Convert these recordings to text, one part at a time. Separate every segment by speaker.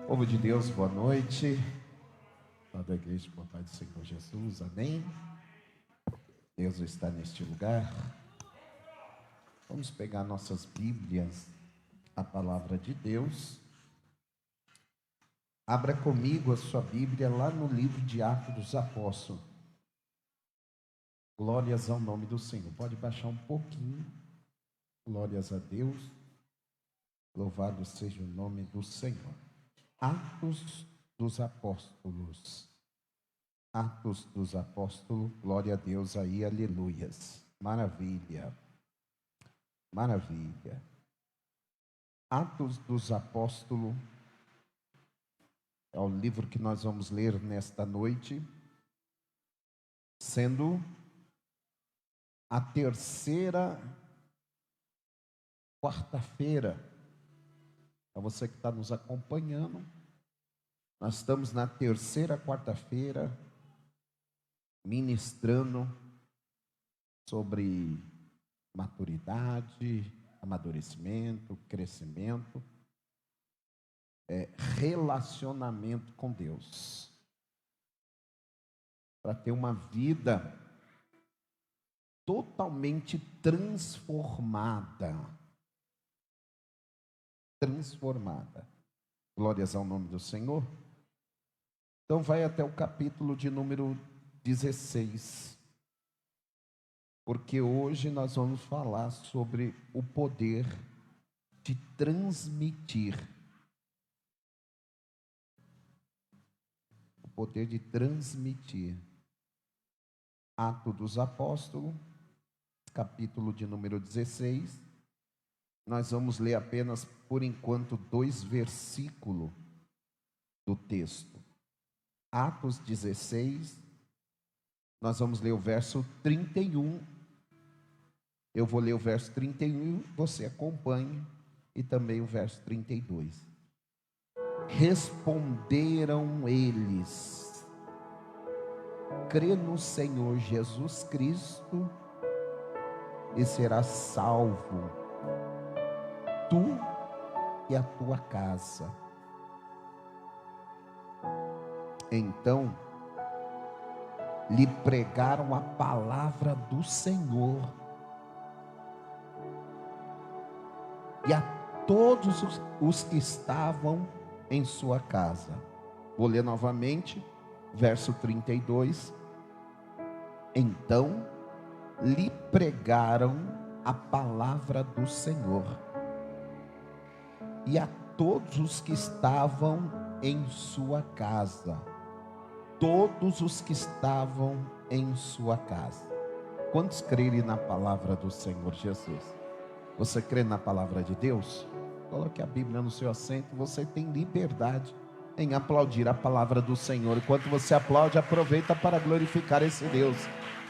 Speaker 1: Povo de Deus, boa noite. Da igreja, boa paz do Senhor Jesus, amém. Deus está neste lugar. Vamos pegar nossas Bíblias, a palavra de Deus. Abra comigo a sua Bíblia lá no livro de Atos dos Apóstolos. Glórias ao nome do Senhor. Pode baixar um pouquinho. Glórias a Deus. Louvado seja o nome do Senhor. Atos dos Apóstolos. Atos dos Apóstolos. Glória a Deus aí, aleluias. Maravilha. Maravilha. Atos dos Apóstolos é o livro que nós vamos ler nesta noite, sendo a terceira quarta-feira. Para você que está nos acompanhando, nós estamos na terceira quarta-feira, ministrando sobre maturidade, amadurecimento, crescimento, relacionamento com Deus. Para ter uma vida totalmente transformada. Glórias ao nome do Senhor. Então vai até o capítulo de número 16. Porque hoje nós vamos falar sobre o poder de transmitir. O poder de transmitir. Atos dos Apóstolos, capítulo de número 16. Nós vamos ler apenas, por enquanto, 2 versículos do texto. Atos 16, nós vamos ler o verso 31. Eu vou ler o verso 31, você acompanhe, e também o verso 32. Responderam eles: crê no Senhor Jesus Cristo e serás salvo, tu e a tua casa. Então lhe pregaram a palavra do Senhor e a todos os que estavam em sua casa. Vou ler novamente, verso 32. Então lhe pregaram a palavra do Senhor e a todos os que estavam em sua casa. Todos os que estavam em sua casa. Quantos crerem na palavra do Senhor Jesus? Você crê na palavra de Deus? Coloque a Bíblia no seu assento. Você tem liberdade em aplaudir a palavra do Senhor. Enquanto você aplaude, aproveita para glorificar esse Deus.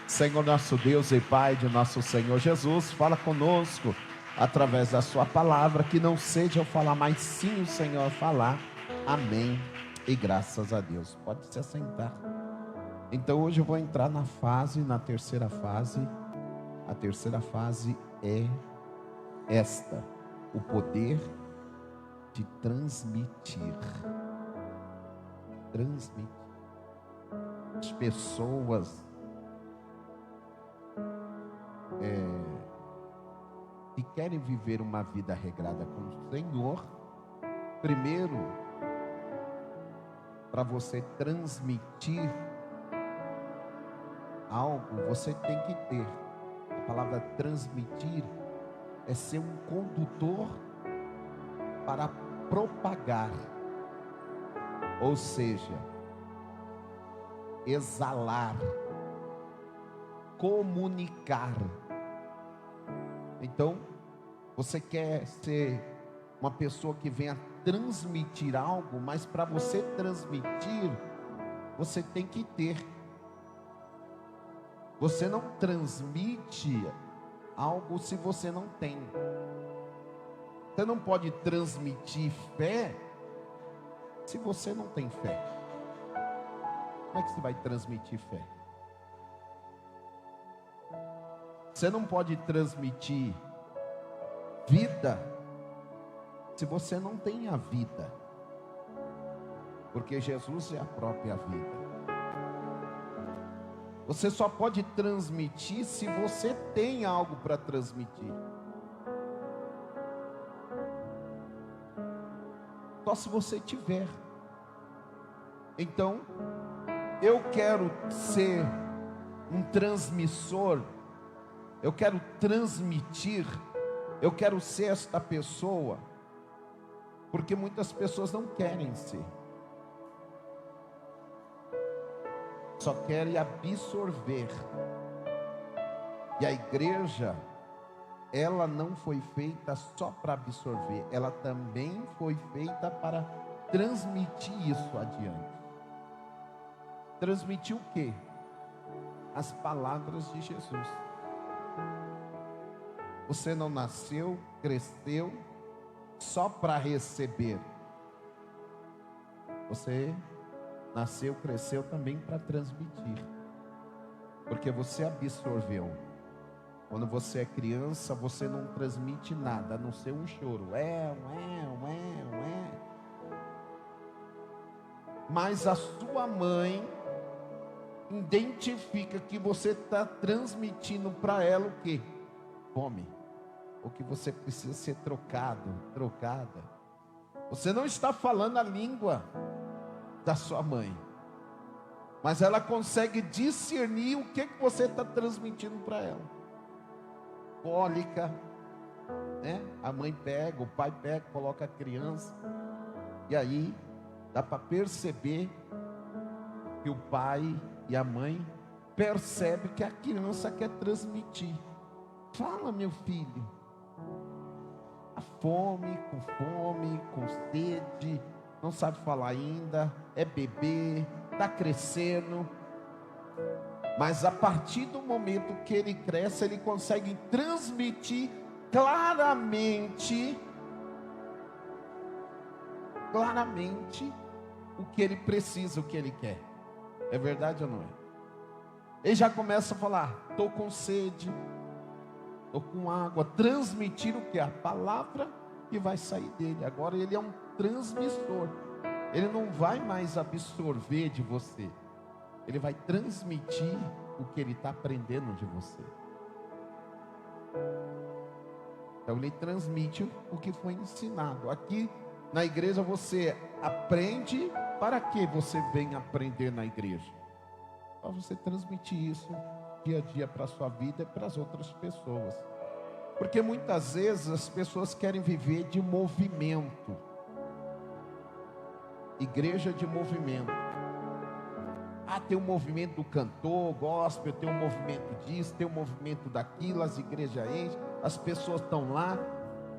Speaker 1: Senhor, nosso Deus e Pai de nosso Senhor Jesus, fala conosco através da sua palavra, que não seja eu falar, mas sim o Senhor falar. Amém e graças a Deus. Pode se assentar. Então hoje eu vou entrar na terceira fase. A terceira fase é esta: o poder de transmitir. As pessoas que querem viver uma vida regrada com o Senhor, primeiro, para você transmitir algo, você tem que ter. A palavra transmitir é ser um condutor para propagar, ou seja, exalar, comunicar. Então, você quer ser uma pessoa que venha transmitir algo, mas para você transmitir, você tem que ter. Você não transmite algo se você não tem. Você não pode transmitir fé se você não tem fé. Como é que você vai transmitir fé? Você não pode transmitir vida se você não tem a vida. porque Jesus é a própria vida. Você só pode transmitir se você tem algo para transmitir. Só se você tiver. Então, eu quero ser um transmissor, eu quero transmitir, eu quero ser esta pessoa, porque muitas pessoas não querem ser, só querem absorver. E a igreja, ela não foi feita só para absorver, ela também foi feita para transmitir isso adiante. Transmitir o quê? As palavras de Jesus. Você não nasceu, cresceu só para receber. Você nasceu, cresceu também para transmitir. Porque você absorveu. Quando você é criança, você não transmite nada, a não ser um choro. Mas a sua mãe identifica que você está transmitindo para ela o quê? Fome. O que você precisa ser trocada. Você não está falando a língua da sua mãe, mas ela consegue discernir o que você está transmitindo para ela. Cólica, né? A mãe pega, o pai pega, coloca a criança, e aí dá para perceber que o pai e a mãe percebem que a criança quer transmitir. Fala, meu filho. A fome, com sede, não sabe falar ainda, é bebê, está crescendo. Mas a partir do momento que ele cresce, ele consegue transmitir claramente o que ele precisa, o que ele quer. É verdade ou não é? Ele já começa a falar: estou com sede, estou com água. Transmitir o que? A palavra que vai sair dele. Agora ele é um transmissor. Ele não vai mais absorver de você, ele vai transmitir o que ele está aprendendo de você. Então ele transmite o que foi ensinado. Aqui na igreja você aprende. Para que você vem aprender na igreja? Para você transmitir isso dia a dia para a sua vida e para as outras pessoas. Porque muitas vezes as pessoas querem viver de movimento. Igreja de movimento. Tem um movimento do cantor gospel, tem um movimento disso, tem um movimento daquilo, as igrejas enchem, as pessoas estão lá,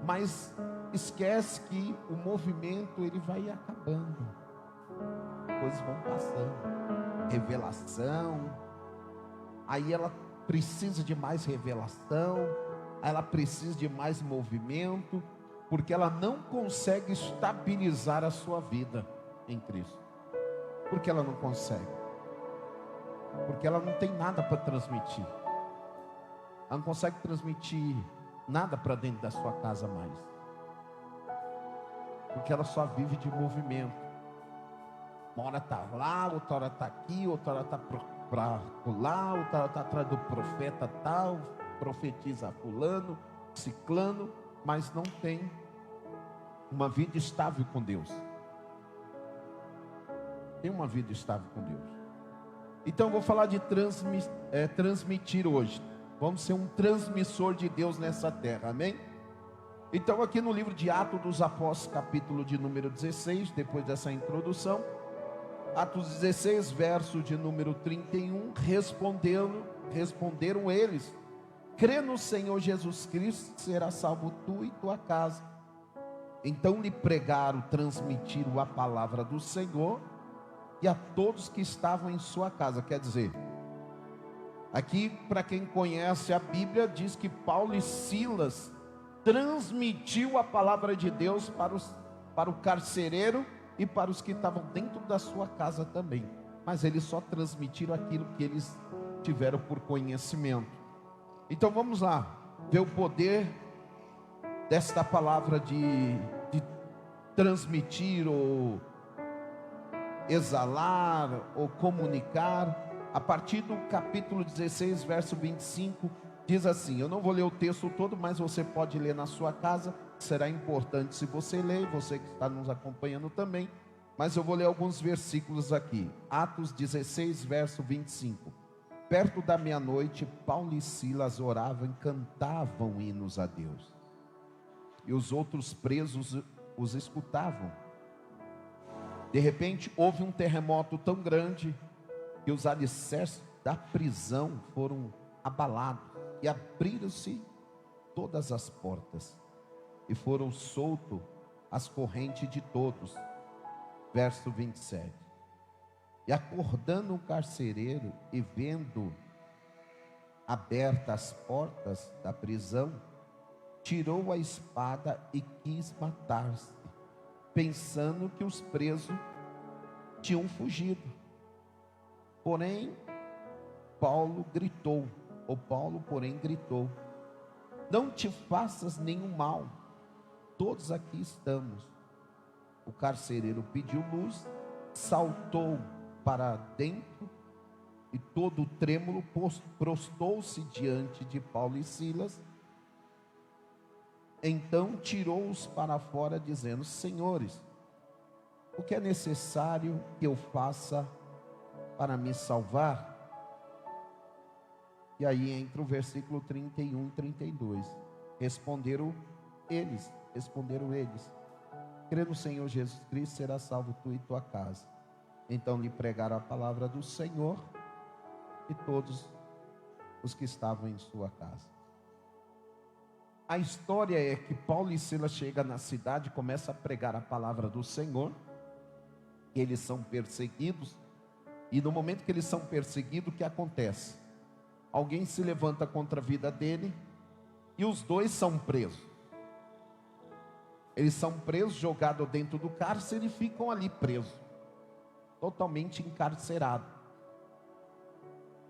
Speaker 1: mas esquece que o movimento ele vai acabando, coisas vão passando, revelação, aí ela precisa de mais revelação, ela precisa de mais movimento, porque ela não consegue estabilizar a sua vida em Cristo. Por que ela não consegue? Porque ela não tem nada para transmitir. Ela não consegue transmitir nada para dentro da sua casa mais. Porque ela só vive de movimento. Uma hora está lá, outra hora está aqui, outra hora está para lá, outra hora está atrás do profeta tal, profetiza fulano, ciclano, mas não tem uma vida estável com Deus. Tem uma vida estável com Deus. Então eu vou falar de transmitir hoje. Vamos ser um transmissor de Deus nessa terra, amém? Então aqui no livro de Atos dos Apóstolos, capítulo de número 16, depois dessa introdução, Atos 16, verso de número 31, responderam eles: crê no Senhor Jesus Cristo, será salvo tu e tua casa. Então lhe pregaram, transmitiram a palavra do Senhor e a todos que estavam em sua casa. Quer dizer, aqui para quem conhece a Bíblia, diz que Paulo e Silas transmitiu a palavra de Deus para o carcereiro e para os que estavam dentro da sua casa também. Mas eles só transmitiram aquilo que eles tiveram por conhecimento. Então vamos lá, ver o poder desta palavra de transmitir ou exalar ou comunicar. A partir do capítulo 16, verso 25, diz assim, eu não vou ler o texto todo, mas você pode ler na sua casa, será importante se você ler, você que está nos acompanhando também, mas eu vou ler alguns versículos aqui. Atos 16, verso 25. Perto da meia-noite, Paulo e Silas oravam e cantavam hinos a Deus, e os outros presos os escutavam. De repente houve um terremoto tão grande que os alicerces da prisão foram abalados, e abriram-se todas as portas, e foram soltos as correntes de todos. Verso 27. E acordando o carcereiro e vendo abertas as portas da prisão, tirou a espada e quis matar-se, pensando que os presos tinham fugido. Porém, Paulo gritou, não te faças nenhum mal, todos aqui estamos. O carcereiro pediu luz, saltou para dentro e todo trêmulo prostou-se diante de Paulo e Silas. Então tirou-os para fora, dizendo: Senhores, o que é necessário que eu faça para me salvar? E aí entra o versículo 31 e 32. Responderam eles, crê no Senhor Jesus Cristo, será salvo tu e tua casa. Então lhe pregaram a palavra do Senhor e todos os que estavam em sua casa. A história é que Paulo e Silas chegam na cidade, começam a pregar a palavra do Senhor. Eles são perseguidos, e no momento que eles são perseguidos, o que acontece? Alguém se levanta contra a vida dele, e os dois são presos. Eles são presos, jogados dentro do cárcere e ficam ali presos, totalmente encarcerados,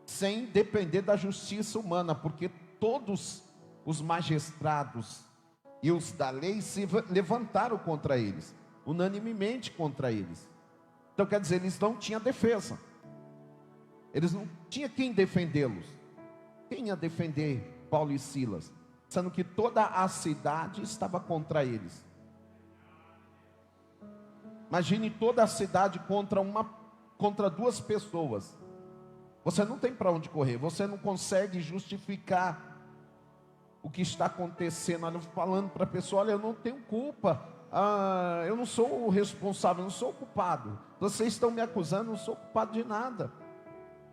Speaker 1: sem depender da justiça humana, porque todos os magistrados e os da lei se levantaram contra eles, unanimemente contra eles. Então quer dizer, eles não tinham defesa, eles não tinham quem defendê-los. Quem ia defender Paulo e Silas? Sendo que toda a cidade estava contra eles. Imagine toda a cidade contra duas pessoas. Você não tem para onde correr, você não consegue justificar o que está acontecendo, falando para a pessoa: olha, eu não tenho culpa, eu não sou o responsável, eu não sou o culpado, vocês estão me acusando, eu não sou culpado de nada.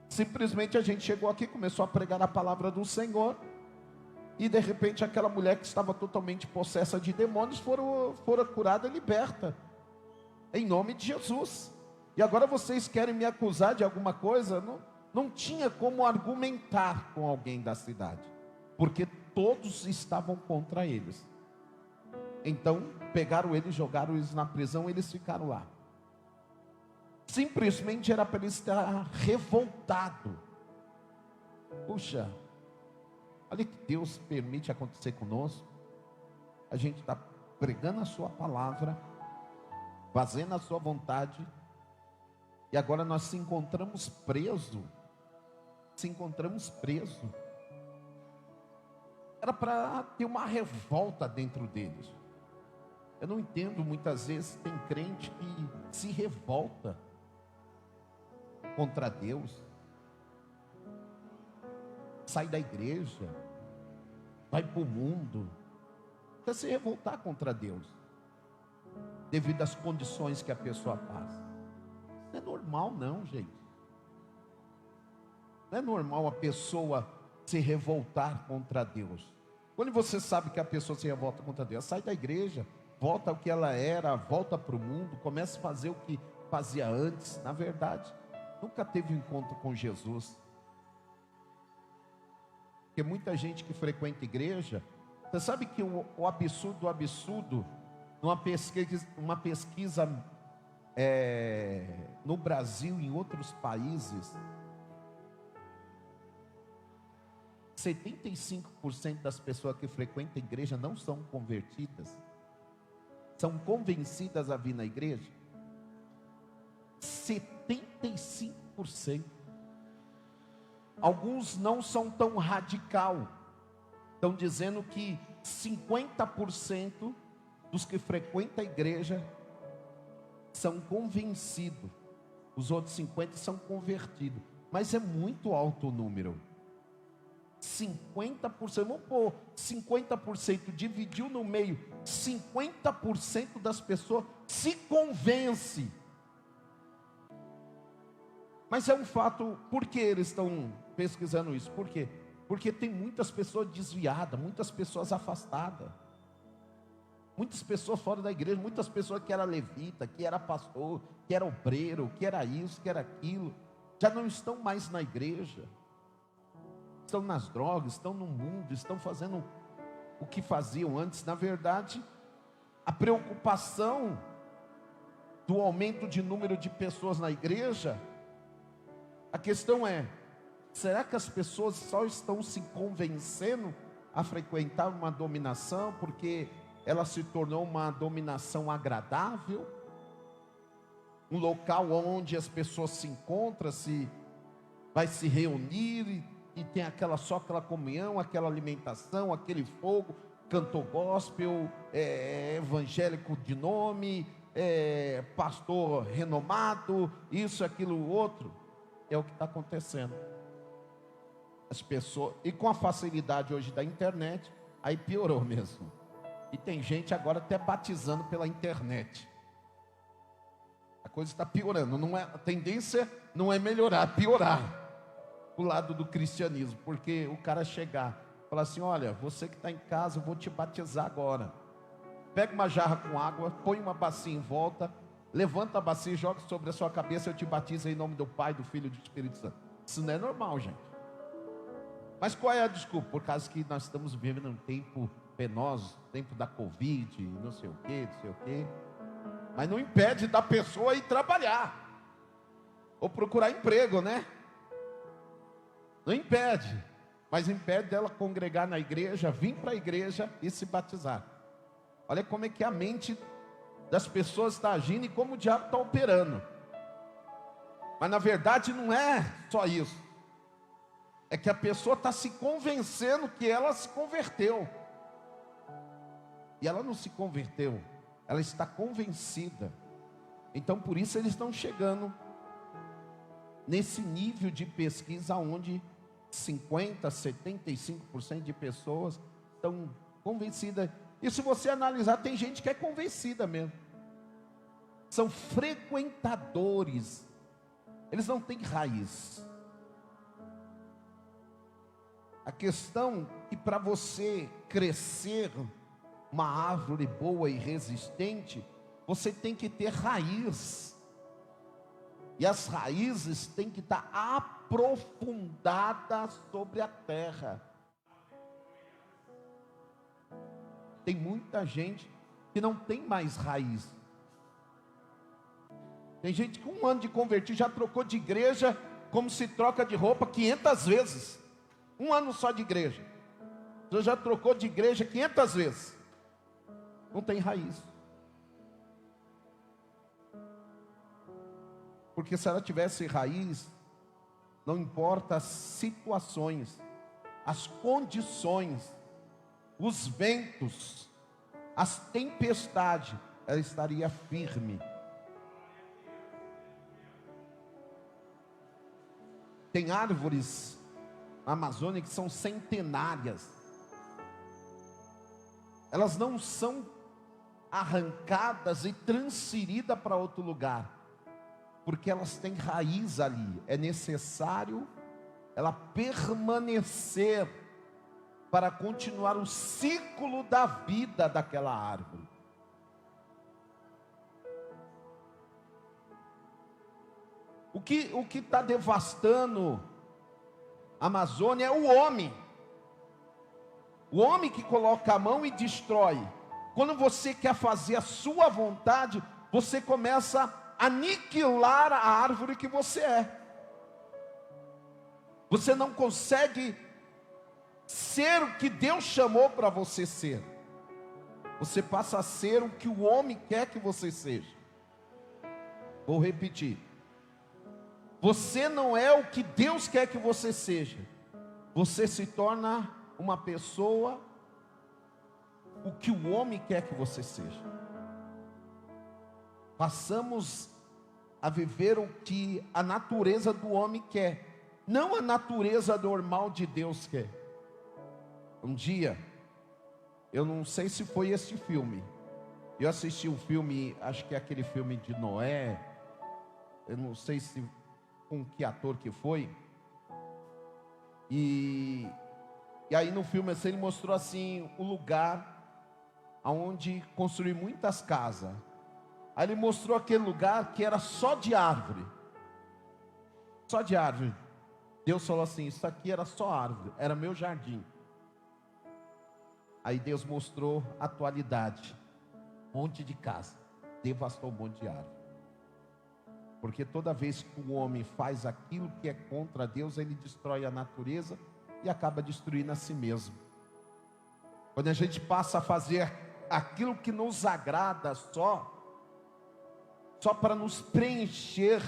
Speaker 1: Simplesmente a gente chegou aqui, começou a pregar a palavra do Senhor, e de repente aquela mulher que estava totalmente possessa de demônios fora curada e liberta, em nome de Jesus. E agora vocês querem me acusar de alguma coisa? Não tinha como argumentar com alguém da cidade, porque todos estavam contra eles. Então pegaram eles, jogaram eles na prisão, eles ficaram lá. Simplesmente era para eles estar revoltado. Puxa, olha que Deus permite acontecer conosco. A gente está pregando a sua palavra, fazendo a sua vontade, e agora nós se encontramos presos. Era para ter uma revolta dentro deles. Eu não entendo, muitas vezes tem crente que se revolta contra Deus, sai da igreja, vai para o mundo, para se revoltar contra Deus, devido às condições que a pessoa passa. Não é normal não, gente. Não é normal a pessoa se revoltar contra Deus. Quando você sabe que a pessoa se revolta contra Deus, sai da igreja, volta ao que ela era, volta para o mundo, começa a fazer o que fazia antes. Na verdade, nunca teve um encontro com Jesus. Porque muita gente que frequenta igreja, você sabe que o absurdo, uma pesquisa no Brasil e em outros países, 75% das pessoas que frequentam a igreja não são convertidas, são convencidas a vir na igreja. 75%. Alguns não são tão radical. Estão dizendo que 50% dos que frequentam a igreja são convencidos. Os outros 50% são convertidos. Mas é muito alto o número. 50%, vamos pôr 50%, dividiu no meio, 50% das pessoas se convence. Mas é um fato. Por que eles estão pesquisando isso? Por quê? Porque tem muitas pessoas desviadas, muitas pessoas afastadas, muitas pessoas fora da igreja, muitas pessoas que era levita, que era pastor, que era obreiro, que era isso, que era aquilo, já não estão mais na igreja, estão nas drogas, estão no mundo, estão fazendo o que faziam antes. Na verdade, a preocupação do aumento de número de pessoas na igreja, a questão é: será que as pessoas só estão se convencendo a frequentar uma dominação porque ela se tornou uma dominação agradável? Um local onde as pessoas se encontram, vai se reunir e tem só aquela comunhão, aquela alimentação, aquele fogo, cantor gospel, evangélico de nome, pastor renomado, isso, aquilo, outro. É o que está acontecendo. As pessoas, e com a facilidade hoje da internet, aí piorou mesmo. E tem gente agora até batizando pela internet. A coisa está piorando. A tendência não é melhorar, é piorar o lado do cristianismo. Porque o cara chegar, falar assim: olha, você que está em casa, eu vou te batizar agora. Pega uma jarra com água, põe uma bacia em volta, levanta a bacia, joga sobre a sua cabeça, eu te batizo em nome do Pai, do Filho e do Espírito Santo. Isso não é normal, gente. Mas qual é a desculpa? Por causa que nós estamos vivendo um tempo penoso, tempo da Covid, não sei o quê. Mas não impede da pessoa ir trabalhar, ou procurar emprego, né? Não impede, mas impede dela congregar na igreja, vir para a igreja e se batizar. Olha como é que a mente das pessoas está agindo e como o diabo está operando. Mas na verdade não é só isso. É que a pessoa está se convencendo que ela se converteu. E ela não se converteu, ela está convencida. Então por isso eles estão chegando nesse nível de pesquisa onde 50%, 75% de pessoas estão convencidas. E se você analisar, tem gente que é convencida mesmo. São frequentadores. Eles não têm raiz. A questão é que para você crescer uma árvore boa e resistente, você tem que ter raiz. E as raízes têm que estar aprofundadas sobre a terra. Tem muita gente que não tem mais raiz. Tem gente que 1 ano de convertido já trocou de igreja como se troca de roupa 500 vezes. 1 ano só de igreja. Você já trocou de igreja 500 vezes. Não tem raiz. Porque se ela tivesse raiz, não importa as situações, as condições, os ventos, as tempestades, ela estaria firme. Tem árvores na Amazônia que são centenárias. Elas não são arrancadas e transferidas para outro lugar, porque elas têm raiz ali. É necessário ela permanecer para continuar o ciclo da vida daquela árvore. O que está devastando a Amazônia é o homem. O homem que coloca a mão e destrói. Quando você quer fazer a sua vontade, você começa a aniquilar a árvore que você é. Você não consegue ser o que Deus chamou para você ser. Você passa a ser o que o homem quer que você seja. Vou repetir. Você não é o que Deus quer que você seja. Você se torna uma pessoa o que o homem quer que você seja. Passamos a viver o que a natureza do homem quer, não a natureza normal de Deus quer. Um dia, eu não sei se foi esse filme, eu assisti um filme, acho que é aquele filme de Noé, eu não sei se com que ator que foi, e aí no filme assim, ele mostrou assim, o lugar onde construir muitas casas. Aí ele mostrou aquele lugar que era só de árvore. Só de árvore. Deus falou assim, isso aqui era só árvore, era meu jardim. Aí Deus mostrou a atualidade. Monte de casa, devastou um monte de árvore. Porque toda vez que o homem faz aquilo que é contra Deus, ele destrói a natureza e acaba destruindo a si mesmo. Quando a gente passa a fazer aquilo que nos agrada só para nos preencher,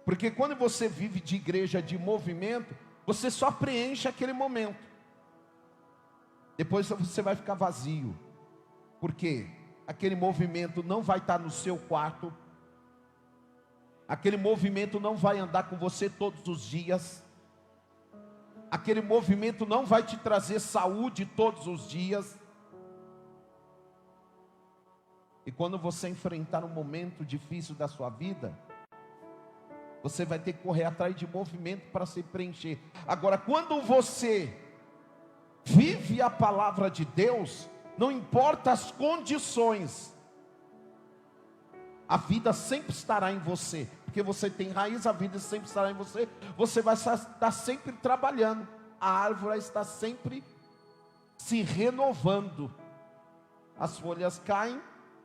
Speaker 1: porque quando você vive de igreja, de movimento, você só preenche aquele momento, depois você vai ficar vazio, porque aquele movimento não vai estar no seu quarto, aquele movimento não vai andar com você todos os dias, aquele movimento não vai te trazer saúde todos os dias. E quando você enfrentar um momento difícil da sua vida, você vai ter que correr atrás de movimento para se preencher. Agora, quando você vive a palavra de Deus, não importa as condições, a vida sempre estará em você, porque você tem raiz, a vida sempre estará em você. Você vai estar sempre trabalhando, a árvore está sempre se renovando. As folhas caem,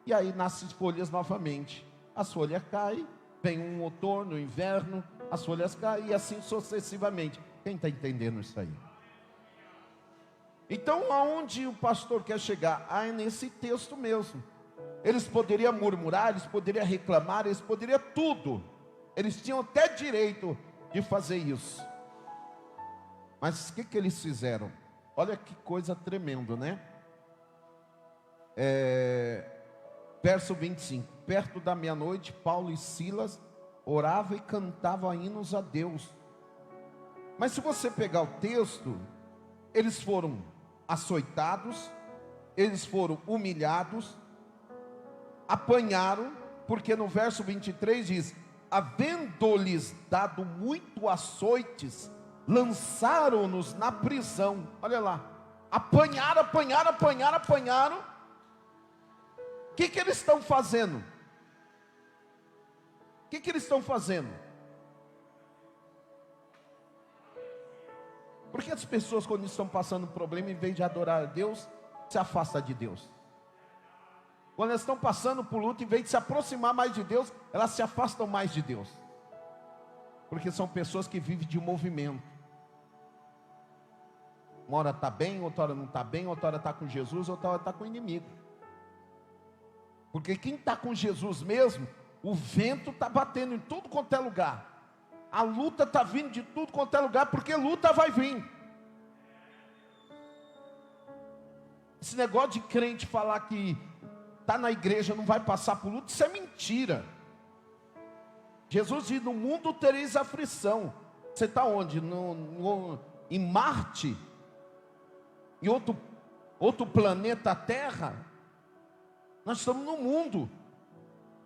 Speaker 1: e aí nascem folhas novamente. As folhas caem, vem um outono, inverno, as folhas caem, e assim sucessivamente. Quem está entendendo isso aí? Então, aonde o pastor quer chegar? É nesse texto mesmo. Eles poderiam murmurar, eles poderiam reclamar, eles poderiam tudo. Eles tinham até direito de fazer isso. Mas o que eles fizeram? Olha que coisa tremenda, né? Verso 25, perto da meia-noite, Paulo e Silas oravam e cantavam hinos a Deus. Mas se você pegar o texto, eles foram açoitados, eles foram humilhados, apanharam, porque no verso 23 diz, havendo-lhes dado muito açoites, lançaram-nos na prisão. Olha lá, apanharam. O que eles estão fazendo? O que eles estão fazendo? Porque as pessoas, quando estão passando um problema, em vez de adorar a Deus, se afastam de Deus. Quando elas estão passando por luta, em vez de se aproximar mais de Deus, elas se afastam mais de Deus. Porque são pessoas que vivem de movimento. Uma hora está bem, outra hora não está bem, outra hora está com Jesus, outra hora está com o inimigo. Porque quem está com Jesus mesmo, o vento está batendo em tudo quanto é lugar. A luta está vindo de tudo quanto é lugar, porque luta vai vir. Esse negócio de crente falar que está na igreja, não vai passar por luta, isso é mentira. Jesus diz, no mundo tereis aflição. Você está onde? Em Marte? Em outro planeta Terra? Nós estamos no mundo.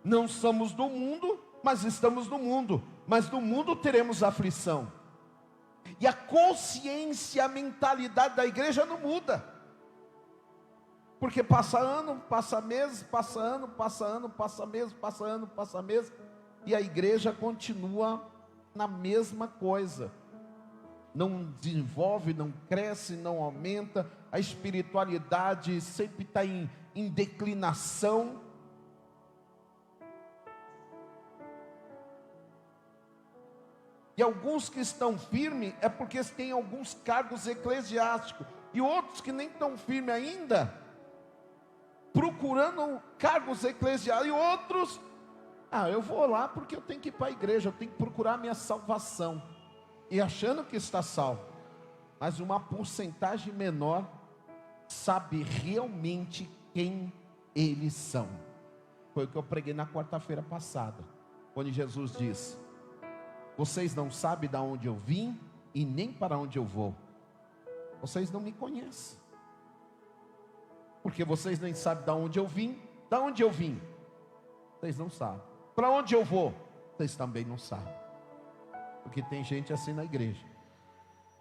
Speaker 1: Não somos do mundo, mas estamos no mundo. Mas no mundo teremos aflição. E a consciência, a mentalidade da igreja não muda. Porque passa ano, passa mês, passa ano, passa ano, passa mês, passa ano, passa mês. E a igreja continua na mesma coisa. Não desenvolve, não cresce, não aumenta. A espiritualidade sempre está em declinação. E alguns que estão firmes é porque têm alguns cargos eclesiásticos. E outros que nem estão firmes ainda, procurando cargos eclesiais, e outros, eu vou lá porque eu tenho que ir para a igreja, eu tenho que procurar a minha salvação, e achando que está salvo. Mas uma porcentagem menor sabe realmente quem eles são. Foi o que eu preguei na quarta-feira passada, quando Jesus disse: vocês não sabem de onde eu vim e nem para onde eu vou. Vocês não me conhecem, porque vocês nem sabem de onde eu vim. De onde eu vim, vocês não sabem. Para onde eu vou, vocês também não sabem. Porque tem gente assim na igreja,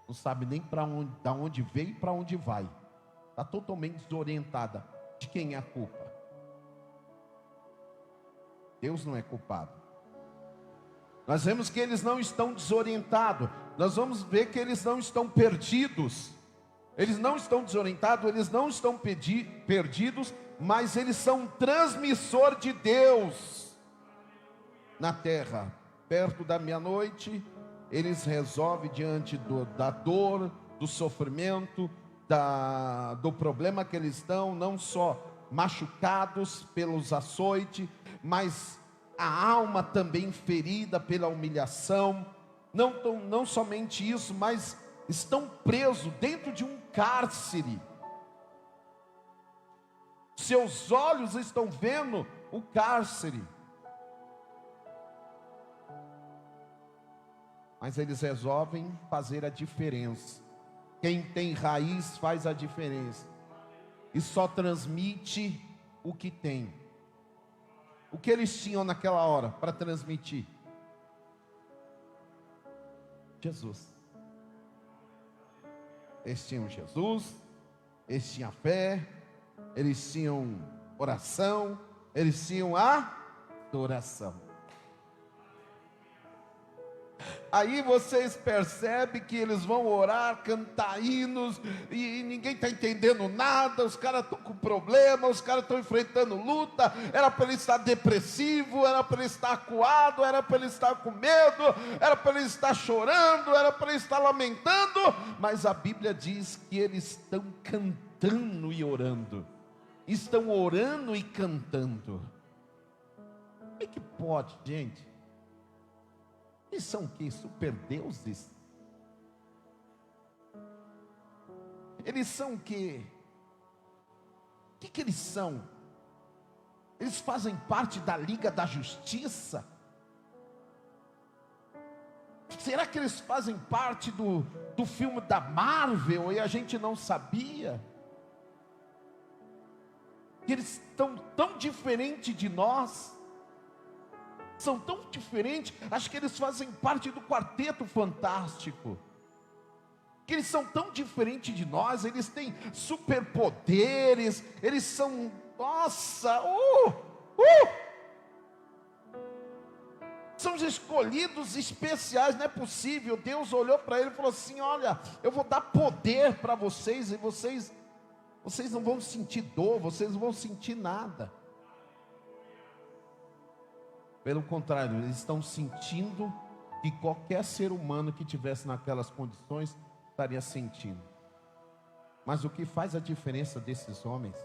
Speaker 1: não sabe nem para onde, da onde veio e para onde vai. Está totalmente desorientada. De quem é a culpa? Deus não é culpado. Nós vemos que eles não estão desorientados. Nós vamos ver que eles não estão perdidos. Eles não estão desorientados, eles não estão perdidos, mas eles são um transmissor de Deus na terra. Perto da meia-noite, eles resolvem diante da dor, do sofrimento, do problema que eles estão, não só machucados pelos açoites, mas a alma também ferida pela humilhação. Não somente isso, mas estão presos dentro de um cárcere. Seus olhos estão vendo o cárcere, mas eles resolvem fazer a diferença. Quem tem raiz faz a diferença, e só transmite o que tem. O que eles tinham naquela hora para transmitir? Jesus. Eles tinham Jesus, eles tinham fé, eles tinham oração, eles tinham adoração. Aí vocês percebem que eles vão orar, cantar hinos, e ninguém está entendendo nada. Os caras estão com problema, os caras estão enfrentando luta. Era para ele estar depressivo, era para ele estar acuado, era para ele estar com medo, era para ele estar chorando, era para ele estar lamentando. Mas a Bíblia diz que eles estão cantando e orando. Estão orando e cantando. Como é que pode, gente? Eles são o quê? Super deuses? Eles são o quê? O que eles são? Eles fazem parte da Liga da Justiça? Será que eles fazem parte do filme da Marvel e a gente não sabia? Que eles estão tão diferentes de nós. São tão diferentes, acho que eles fazem parte do Quarteto Fantástico. Que eles são tão diferentes de nós, eles têm superpoderes, eles são, nossa, são os escolhidos especiais, não é possível. Deus olhou para ele e falou assim: olha, eu vou dar poder para vocês, e vocês não vão sentir dor, vocês não vão sentir nada. Pelo contrário, eles estão sentindo que qualquer ser humano que estivesse naquelas condições estaria sentindo. Mas o que faz a diferença desses homens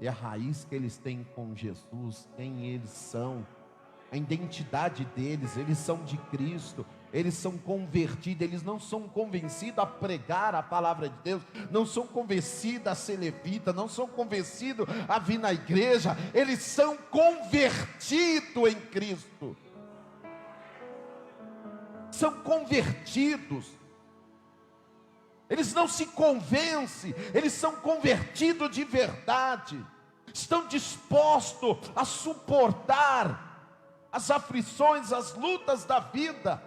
Speaker 1: é a raiz que eles têm com Jesus, quem eles são, a identidade deles. Eles são de Cristo, eles são convertidos, eles não são convencidos a pregar a palavra de Deus, não são convencidos a ser levita, não são convencidos a vir na igreja, eles são convertidos em Cristo, são convertidos. Eles não se convencem, eles são convertidos de verdade, estão dispostos a suportar as aflições, as lutas da vida,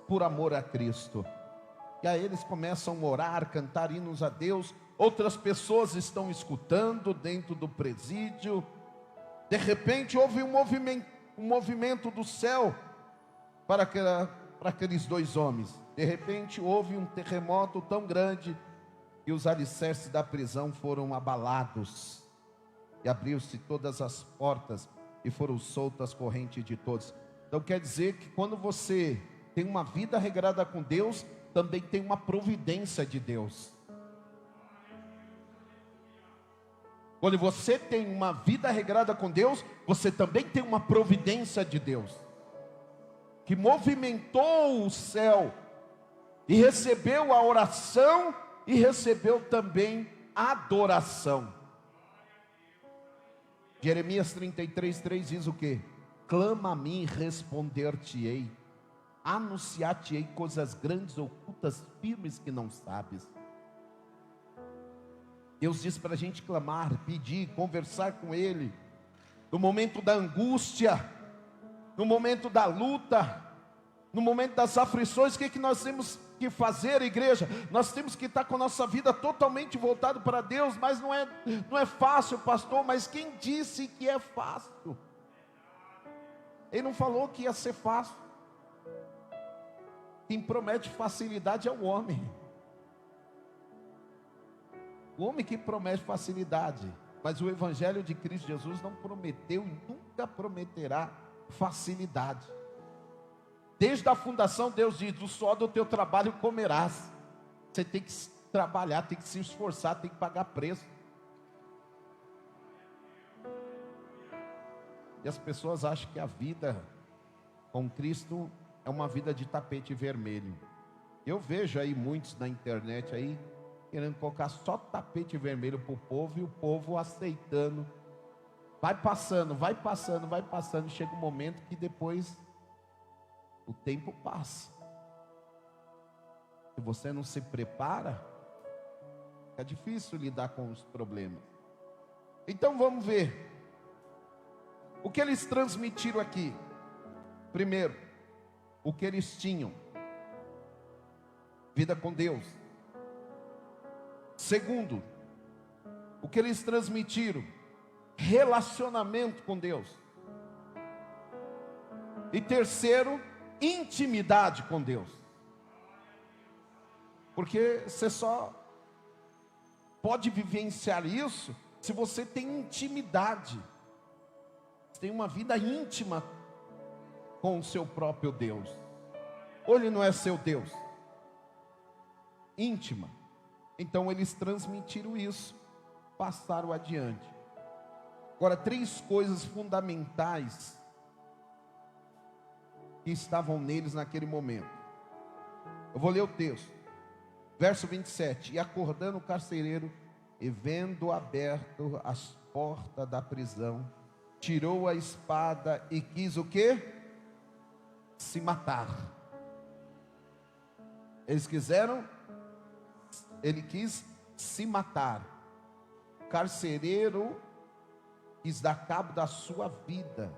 Speaker 1: por amor a Cristo. E aí eles começam a orar, cantar hinos a Deus. Outras pessoas estão escutando dentro do presídio. De repente houve um movimento do céu para aqueles dois homens. De repente houve um terremoto tão grande que os alicerces da prisão foram abalados, e abriu-se todas as portas e foram soltas as correntes de todos. Então quer dizer que quando você tem uma vida regrada com Deus, também tem uma providência de Deus. Quando você tem uma vida regrada com Deus, você também tem uma providência de Deus, que movimentou o céu, e recebeu a oração, e recebeu também a adoração. Jeremias 33:3 diz o quê? Clama a mim e responder-te-ei, anunciar-te-ei coisas grandes, ocultas, firmes que não sabes. Deus diz para a gente clamar, pedir, conversar com Ele, no momento da angústia, no momento da luta, no momento das aflições. O que nós temos que fazer, igreja? Nós temos que estar com a nossa vida totalmente voltado para Deus. Mas não é fácil, pastor. Mas quem disse que é fácil? Ele não falou que ia ser fácil. Quem promete facilidade é o homem. O homem que promete facilidade. Mas o Evangelho de Cristo Jesus não prometeu e nunca prometerá facilidade. Desde a fundação, Deus diz: do suor do teu trabalho comerás. Você tem que trabalhar, tem que se esforçar, tem que pagar preço. E as pessoas acham que a vida com Cristo é uma vida de tapete vermelho. Eu vejo aí muitos na internet aí querendo colocar só tapete vermelho para o povo, e o povo aceitando. Vai passando, vai passando, vai passando. Chega um momento que depois o tempo passa. Se você não se prepara, é difícil lidar com os problemas. Então vamos ver o que eles transmitiram aqui. Primeiro, o que eles tinham: vida com Deus. Segundo, o que eles transmitiram: relacionamento com Deus. E terceiro, intimidade com Deus. Porque você só pode vivenciar isso se você tem intimidade. Você tem uma vida íntima com o seu próprio Deus. Ou ele não é seu Deus? Íntima. Então eles transmitiram isso, passaram adiante. Agora, 3 coisas fundamentais que estavam neles naquele momento. Eu vou ler o texto, verso 27. E acordando o carcereiro, e vendo aberto as portas da prisão, tirou a espada e quis o quê? Se matar. Ele quis se matar. O carcereiro quis dar cabo da sua vida,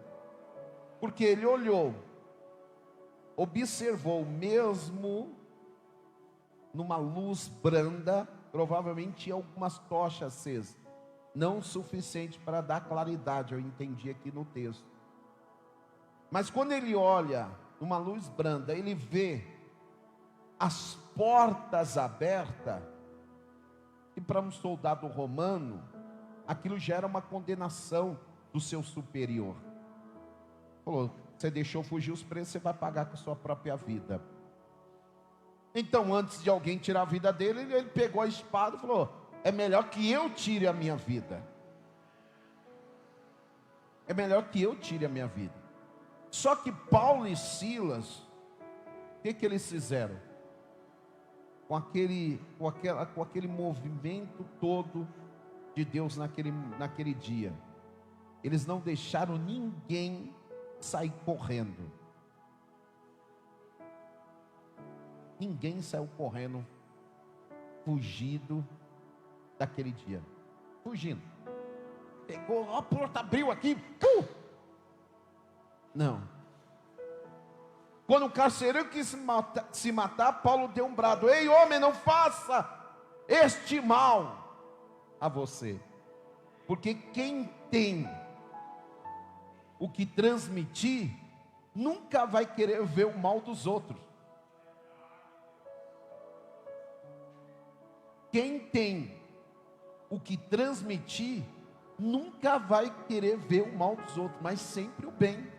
Speaker 1: porque ele olhou, observou, mesmo numa luz branda, provavelmente tinha algumas tochas acesas, não o suficiente para dar claridade, eu entendi aqui no texto. Mas quando ele olha numa luz branda, ele vê as portas abertas, e para um soldado romano, aquilo gera uma condenação do seu superior. Falou: você deixou fugir os presos, você vai pagar com a sua própria vida. Então, antes de alguém tirar a vida dele, ele pegou a espada e falou: é melhor que eu tire a minha vida. É melhor que eu tire a minha vida. Só que Paulo e Silas, o que eles fizeram? Com aquele movimento todo de Deus naquele dia, eles não deixaram ninguém sair correndo. Ninguém saiu correndo, fugido daquele dia. Fugindo. Pegou, a porta abriu aqui. Não. Quando o carcereiro quis se matar, Paulo deu um brado: ei, homem, não faça este mal a você. Porque quem tem o que transmitir, nunca vai querer ver o mal dos outros. Quem tem o que transmitir, nunca vai querer ver o mal dos outros, mas sempre o bem.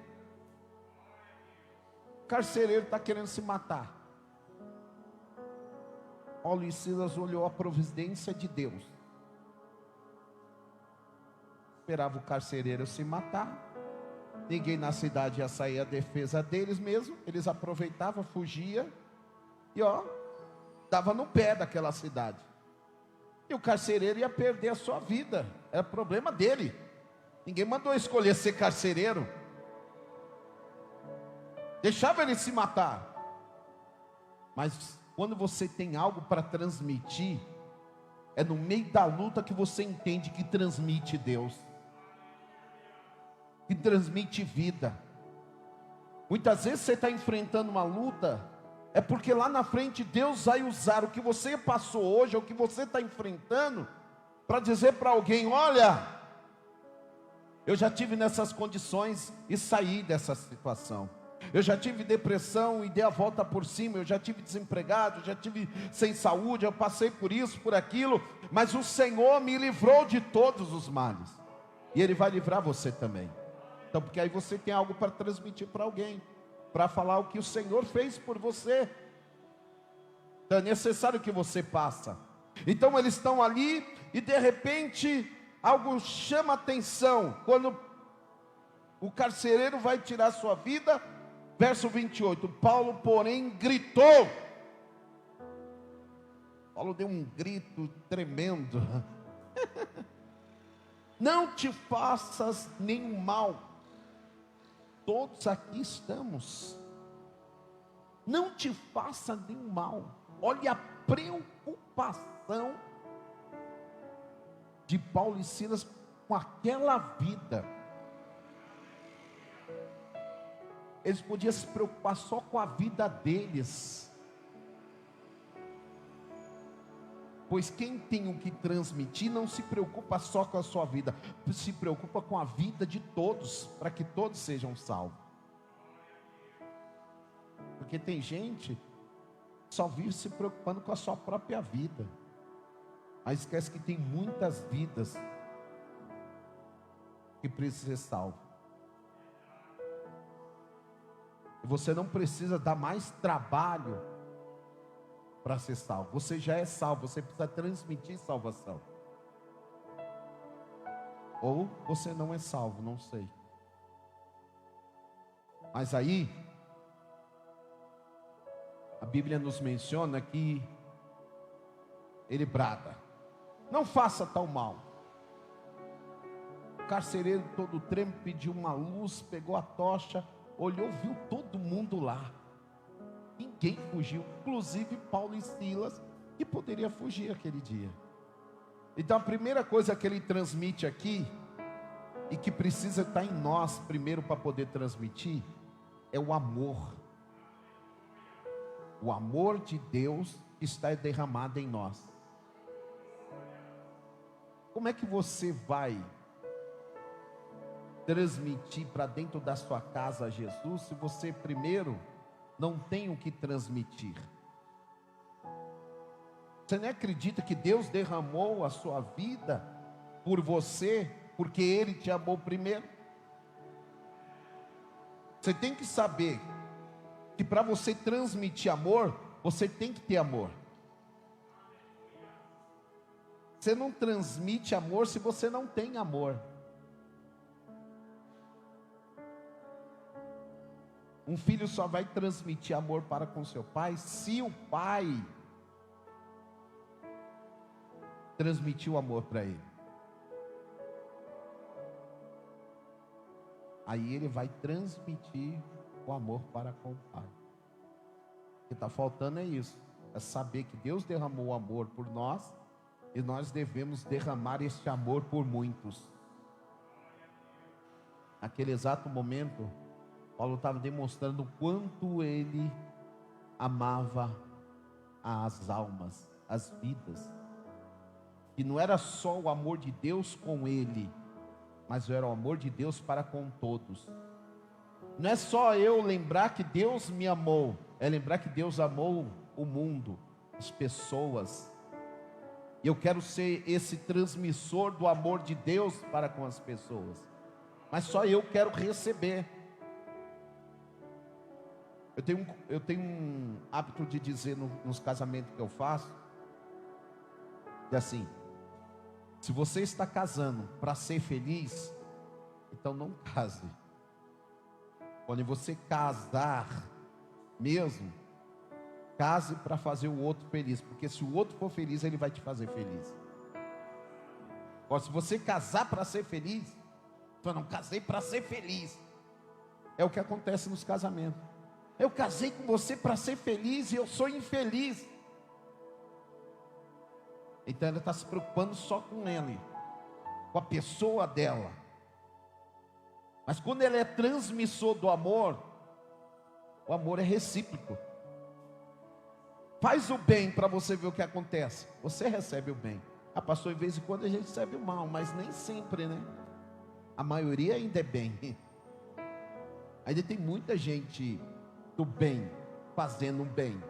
Speaker 1: O carcereiro está querendo se matar. Paulo e Silas olhou a providência de Deus. esperava o carcereiro se matar. Ninguém na cidade ia sair à defesa deles mesmo. Eles aproveitavam, fugia e dava no pé daquela cidade. E o carcereiro ia perder a sua vida. Era problema dele. Ninguém mandou escolher ser carcereiro. Deixava ele se matar. Mas quando você tem algo para transmitir, é no meio da luta que você entende que transmite Deus, que transmite vida. Muitas vezes você está enfrentando uma luta, é porque lá na frente Deus vai usar o que você passou hoje, ou o que você está enfrentando, para dizer para alguém: olha, eu já tive nessas condições e saí dessa situação. Eu já tive depressão e dei a volta por cima. Eu já tive desempregado, eu já tive sem saúde, eu passei por isso, por aquilo, mas o Senhor me livrou de todos os males, e Ele vai livrar você também. Então, porque aí você tem algo para transmitir para alguém, para falar o que o Senhor fez por você. Então é necessário que você passe. Então eles estão ali, e de repente algo chama atenção, quando o carcereiro vai tirar sua vida. Verso 28, Paulo, porém, gritou. Paulo deu um grito tremendo. Não te faças nenhum mal. Todos aqui estamos. Não te faça nenhum mal. Olha a preocupação de Paulo e Silas com aquela vida. Eles podiam se preocupar só com a vida deles, pois quem tem o que transmitir não se preocupa só com a sua vida, se preocupa com a vida de todos, para que todos sejam salvos. Porque tem gente que só vive se preocupando com a sua própria vida, mas esquece que tem muitas vidas que precisam ser salvas. E você não precisa dar mais trabalho para ser salvo. Você já é salvo, você precisa transmitir salvação. Ou você não é salvo, não sei. Mas aí, a Bíblia nos menciona que ele brada: não faça tal mal. O carcereiro todo treme, pediu uma luz, pegou a tocha, olhou, viu todo mundo lá. Ninguém fugiu, inclusive Paulo e Silas, que poderia fugir aquele dia. Então a primeira coisa que ele transmite aqui, e que precisa estar em nós primeiro para poder transmitir, é o amor. O amor de Deus está derramado em nós. Como é que você vai transmitir para dentro da sua casa a Jesus, se você primeiro não tem o que transmitir? Você não acredita que Deus derramou a sua vida por você, porque Ele te amou primeiro? Você tem que saber que para você transmitir amor, você tem que ter amor. Você não transmite amor se você não tem amor. Um filho só vai transmitir amor para com seu pai se o pai transmitiu amor para ele. Aí ele vai transmitir o amor para com o pai. O que está faltando é isso, é saber que Deus derramou o amor por nós, e nós devemos derramar este amor por muitos. Naquele exato momento, Paulo estava demonstrando o quanto ele amava as almas, as vidas. E não era só o amor de Deus com ele, mas era o amor de Deus para com todos. Não é só eu lembrar que Deus me amou, é lembrar que Deus amou o mundo, as pessoas. E eu quero ser esse transmissor do amor de Deus para com as pessoas. Mas só eu quero receber. Eu tenho um hábito de dizer nos casamentos que eu faço, assim: Se você está casando para ser feliz, então não case. Quando você casar mesmo, case para fazer o outro feliz, porque se o outro for feliz, ele vai te fazer feliz. Agora, se você casar para ser feliz, eu não casei para ser feliz. É o que acontece nos casamentos. Eu casei com você para ser feliz e eu sou infeliz. Então ela está se preocupando só com ele, com a pessoa dela. Mas quando ele é transmissor do amor, o amor é recíproco. Faz o bem para você ver o que acontece. Você recebe o bem. Ah, pastor, de vez em quando a gente recebe o mal, mas nem sempre, né? A maioria ainda é bem. Ainda tem muita gente do bem, fazendo o bem,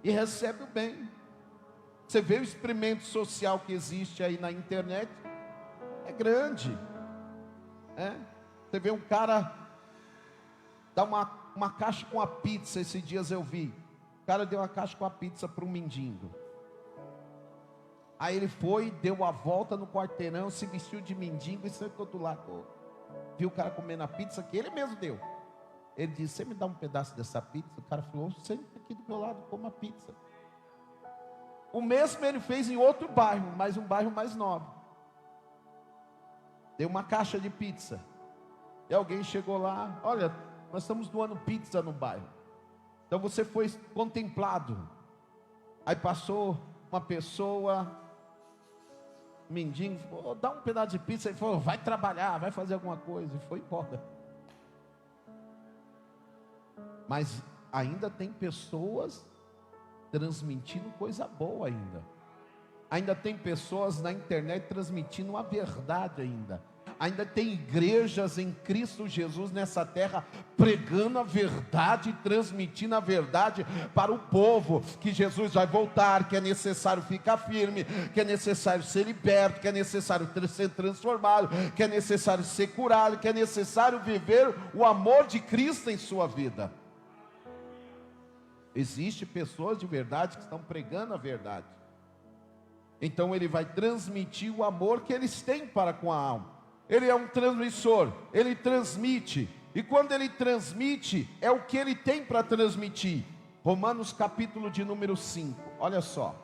Speaker 1: e recebe o bem. Você vê o experimento social que existe aí na internet, é grande. Você vê um cara dar uma caixa com a pizza. Esses dias eu vi, o cara deu uma caixa com a pizza para um mendigo. Aí ele foi, deu a volta no quarteirão, se vestiu de mendigo e sentou do lado. Viu o cara comendo a pizza que ele mesmo deu. Ele disse: você me dá um pedaço dessa pizza? O cara falou: senta aqui do meu lado, coma a pizza. O mesmo ele fez em outro bairro, mas um bairro mais nobre. Deu uma caixa de pizza. E alguém chegou lá: olha, nós estamos doando pizza no bairro. Então você foi contemplado. Aí passou uma pessoa, mendigo, falou: dá um pedaço de pizza. Ele falou: vai trabalhar, vai fazer alguma coisa. E foi embora. Mas ainda tem pessoas transmitindo coisa boa ainda. Ainda tem pessoas na internet transmitindo a verdade ainda. Ainda tem igrejas em Cristo Jesus nessa terra pregando a verdade, transmitindo a verdade para o povo, que Jesus vai voltar, que é necessário ficar firme, que é necessário ser liberto, que é necessário ser transformado, que é necessário ser curado, que é necessário viver o amor de Cristo em sua vida. Existem pessoas de verdade que estão pregando a verdade. Então ele vai transmitir o amor que eles têm para com a alma. Ele é um transmissor, ele transmite. E quando ele transmite, é o que ele tem para transmitir. Romanos capítulo de número 5, olha só.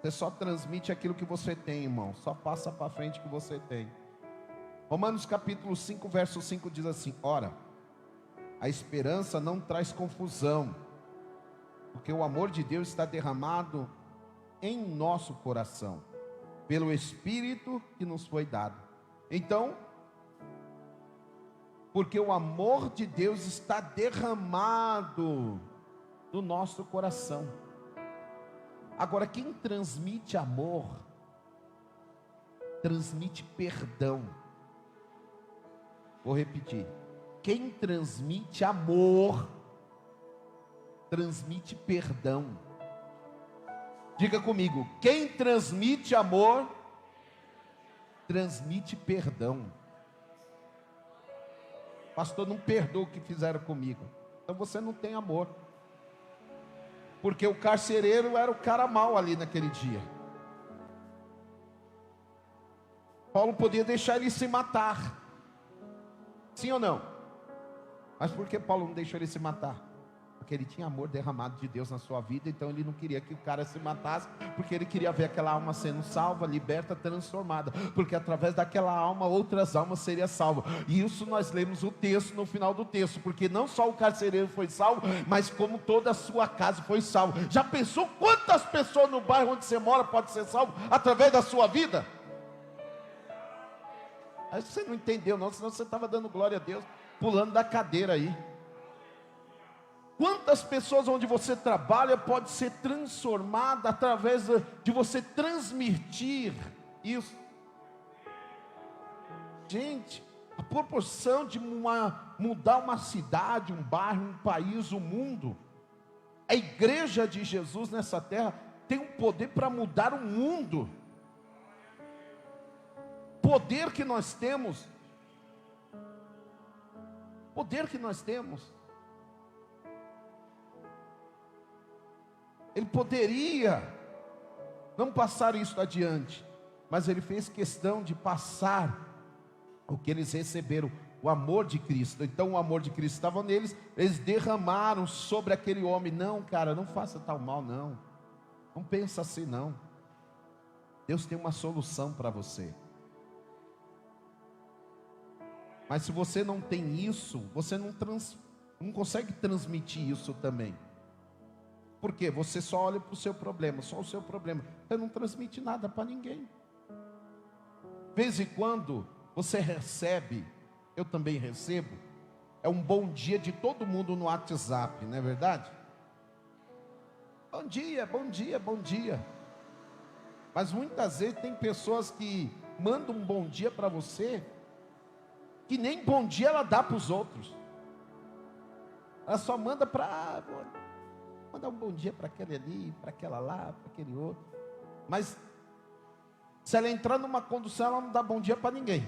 Speaker 1: Você só transmite aquilo que você tem, irmão. Só passa para frente o que você tem. Romanos capítulo 5, verso 5 diz assim: ora, a esperança não traz confusão, porque o amor de Deus está derramado em nosso coração, pelo Espírito que nos foi dado. Então, porque o amor de Deus está derramado no nosso coração. Agora, quem transmite amor, transmite perdão. Vou repetir. Quem transmite amor, transmite perdão. Diga comigo: quem transmite amor, transmite perdão. Pastor, não perdoa o que fizeram comigo. Então você não tem amor. Porque o carcereiro era o cara mau ali naquele dia. Paulo podia deixar ele se matar. Sim ou não? Mas por que Paulo não deixou ele se matar? Porque ele tinha amor derramado de Deus na sua vida. Então ele não queria que o cara se matasse, porque ele queria ver aquela alma sendo salva, liberta, transformada. Porque através daquela alma, outras almas seriam salvas. E isso nós lemos o texto no final do texto. Porque não só o carcereiro foi salvo, mas como toda a sua casa foi salva. Já pensou quantas pessoas no bairro onde você mora podem ser salvas através da sua vida? Aí você não entendeu não, senão você estava dando glória a Deus, pulando da cadeira aí. Quantas pessoas onde você trabalha pode ser transformada através de você transmitir isso? Gente, a proporção de mudar uma cidade, um bairro, um país, um mundo. A igreja de Jesus nessa terra tem um poder para mudar o mundo. Poder que nós temos. Poder que nós temos. Ele poderia não passar isso adiante, mas ele fez questão de passar o que eles receberam, o amor de Cristo. Então o amor de Cristo estava neles, eles derramaram sobre aquele homem. Não, cara, não faça tal mal, não pensa assim, não. Deus tem uma solução para você. Mas se você não tem isso, você não consegue transmitir isso também. Por quê? Você só olha para o seu problema, só o seu problema. Você não transmite nada para ninguém. De vez em quando você recebe, eu também recebo, é um bom dia de todo mundo no WhatsApp, não é verdade? Bom dia, bom dia, bom dia. Mas muitas vezes tem pessoas que mandam um bom dia para você, que nem bom dia ela dá para os outros. Ela só manda para mandar um bom dia para aquele ali, para aquela lá, para aquele outro. Mas se ela entrar numa condução, ela não dá bom dia para ninguém.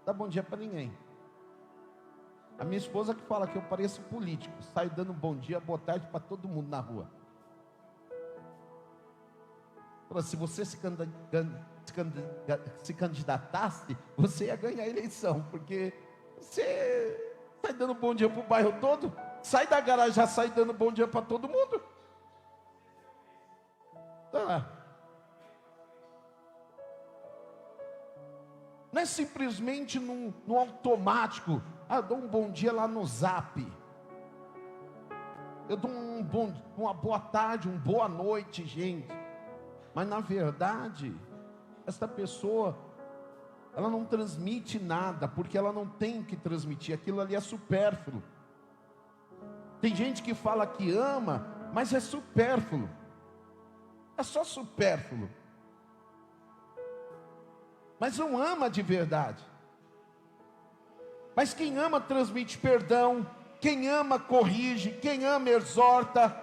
Speaker 1: Dá bom dia para ninguém. A minha esposa que fala que eu pareço político, saio dando bom dia, boa tarde para todo mundo na rua. Fala, se você se candidatasse, você ia ganhar a eleição, porque você sai dando bom dia para o bairro todo, sai da garagem, já sai dando bom dia para todo mundo. Tá. Não é simplesmente no automático. Eu dou um bom dia lá no Zap. Eu dou uma boa tarde, uma boa noite, gente. Mas na verdade, essa pessoa, ela não transmite nada, porque ela não tem que transmitir. Aquilo ali é supérfluo. Tem gente que fala que ama, mas é supérfluo. É só supérfluo. Mas não ama de verdade. Mas quem ama transmite perdão, quem ama corrige, quem ama exorta,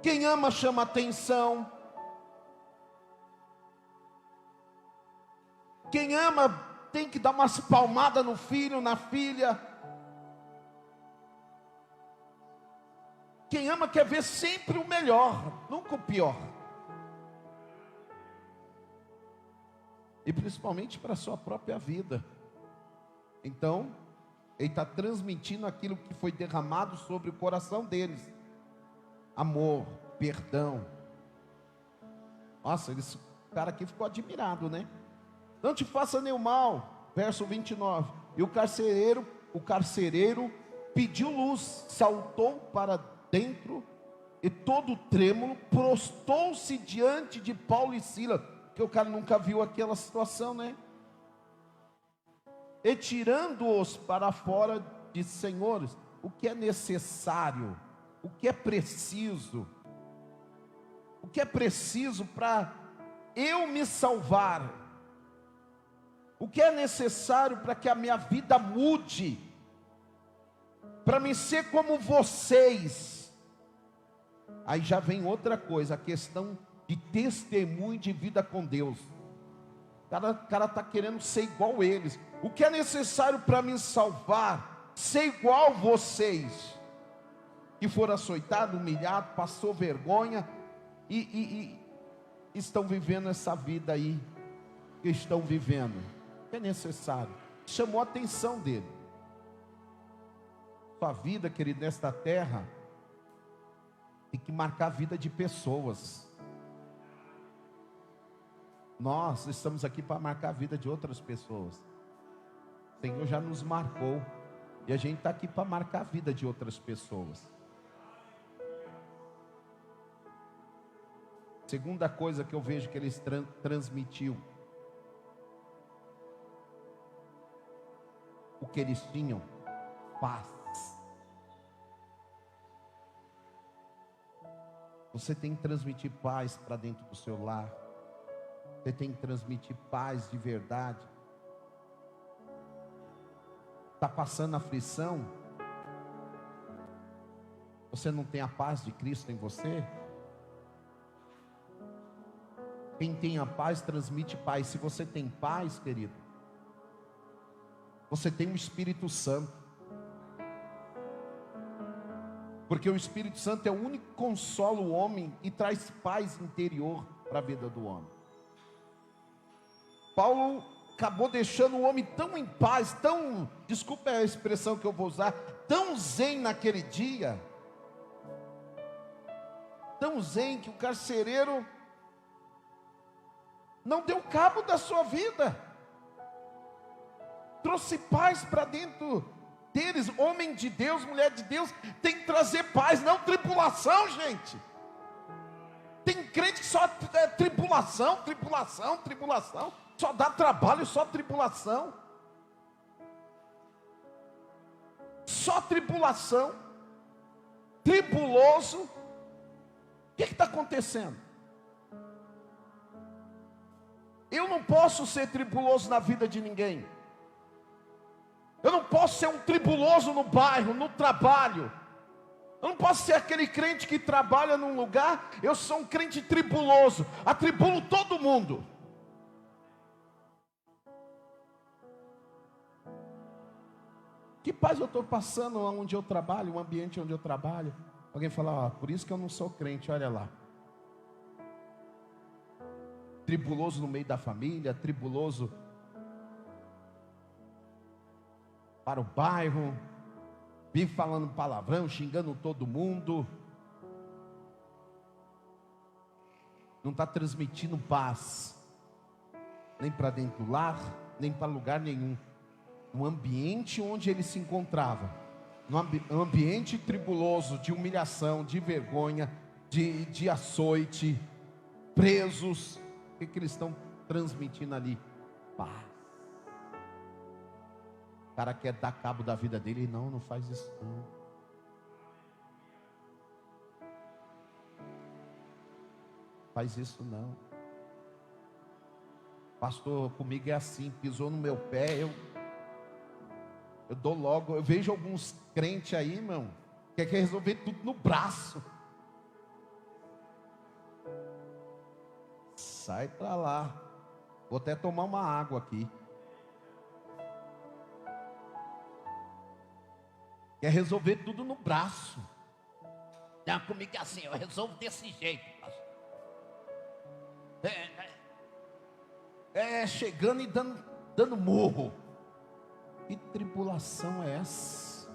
Speaker 1: quem ama chama atenção, quem ama tem que dar umas palmadas no filho, na filha. Quem ama quer ver sempre o melhor, nunca o pior. E principalmente para a sua própria vida. Então, ele está transmitindo aquilo que foi derramado sobre o coração deles. Amor, perdão. Nossa, o cara aqui ficou admirado, né? Não te faça nenhum mal. Verso 29. E o carcereiro pediu luz, saltou para dentro e todo trêmulo prostou-se diante de Paulo e Silas, porque o cara nunca viu aquela situação, né? E tirando-os para fora, disse: senhores, o que é necessário, o que é preciso para eu me salvar, o que é necessário para que a minha vida mude, para me ser como vocês. Aí já vem outra coisa, a questão de testemunho de vida com Deus. O cara está querendo ser igual eles. O que é necessário para me salvar? Ser igual vocês, que foram açoitados, humilhados, passou vergonha e estão vivendo essa vida aí que estão vivendo. O que é necessário? Chamou a atenção dele. Sua vida, querido, nesta terra tem que marcar a vida de pessoas. Nós estamos aqui para marcar a vida de outras pessoas. O Senhor já nos marcou. E a gente está aqui para marcar a vida de outras pessoas. Segunda coisa que eu vejo que eles transmitiu. O que eles tinham? Paz. Você tem que transmitir paz para dentro do seu lar. Você tem que transmitir paz de verdade. Está passando aflição? Você não tem a paz de Cristo em você? Quem tem a paz transmite paz. Se você tem paz, querido, você tem o Espírito Santo. Porque o Espírito Santo é o único que consola o homem e traz paz interior para a vida do homem. Paulo acabou deixando o homem tão em paz, tão, desculpa a expressão que eu vou usar, tão zen naquele dia, tão zen que o carcereiro não deu cabo da sua vida, trouxe paz para dentro deles. Homem de Deus, mulher de Deus, tem que trazer paz, não tribulação, gente. Tem crente que só é tribulação, tribulação, tribulação, só dá trabalho, só tribulação, só tribulação, tribuloso. O que está acontecendo? Eu não posso ser tribuloso na vida de ninguém. Eu não posso ser um tribuloso no bairro, no trabalho. Eu não posso ser aquele crente que trabalha num lugar. Eu sou um crente tribuloso, atribulo todo mundo. Que paz eu estou passando onde eu trabalho, o ambiente onde eu trabalho. Alguém fala, ó, por isso que eu não sou crente, olha lá. Tribuloso no meio da família, tribuloso para o bairro, vive falando palavrão, xingando todo mundo. Não está transmitindo paz, nem para dentro do lar, nem para lugar nenhum. No ambiente onde ele se encontrava, no ambiente tribuloso, de humilhação, de vergonha, de açoite, presos, o que eles estão transmitindo ali? Paz. O cara quer dar cabo da vida dele, não faz isso não. Faz isso não. Pastor, comigo é assim, pisou no meu pé, eu dou logo. Eu vejo alguns crentes aí, irmão, que quer resolver tudo no braço. Sai pra lá. Vou até tomar uma água aqui. Quer resolver tudo no braço. Não, comigo é assim, eu resolvo desse jeito, pastor. Chegando e dando murro. Que tribulação é essa?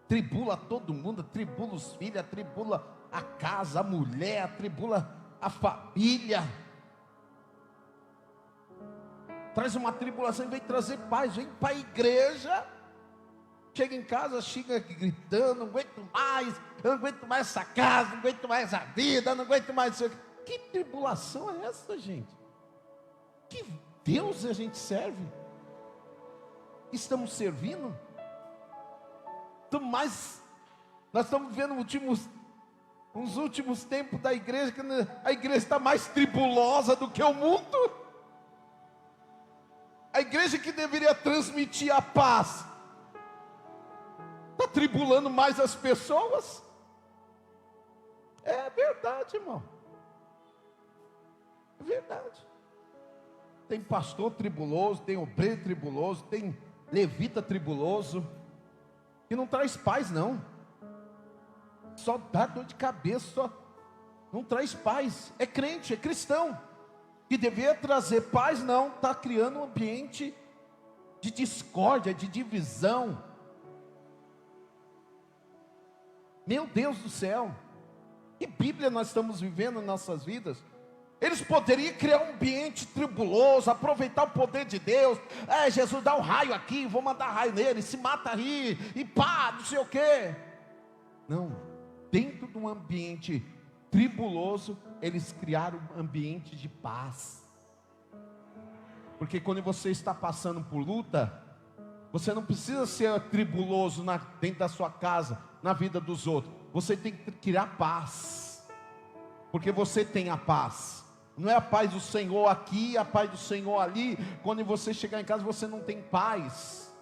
Speaker 1: Tribula todo mundo, tribula os filhos, tribula a casa, a mulher, tribula a família. Traz uma tribulação, vem trazer paz, vem para a igreja. Chega em casa, chega gritando, não aguento mais, eu não aguento mais essa casa, não aguento mais a vida, não aguento mais isso. Que tribulação é essa, gente? Que Deus a gente serve? Estamos servindo? Nós estamos vivendo os últimos tempos da igreja, que a igreja está mais tribulosa do que o mundo. A igreja que deveria transmitir a paz está tribulando mais as pessoas. É verdade, irmão. É verdade. Tem pastor tribuloso, tem obreiro tribuloso, tem levita tribuloso, que não traz paz não, só dá dor de cabeça, só não traz paz. É crente, é cristão, que deveria trazer paz, não, está criando um ambiente de discórdia, de divisão. Meu Deus do céu, que Bíblia nós estamos vivendo em nossas vidas? Eles poderiam criar um ambiente tribuloso, aproveitar o poder de Deus. Jesus dá um raio aqui, vou mandar raio nele, se mata aí, e pá, não sei o quê. Não, dentro de um ambiente tribuloso, eles criaram um ambiente de paz. Porque quando você está passando por luta, você não precisa ser tribuloso dentro da sua casa, na vida dos outros. Você tem que criar paz, porque você tem a paz. Não é a paz do Senhor aqui, a paz do Senhor ali. Quando você chegar em casa, você não tem paz.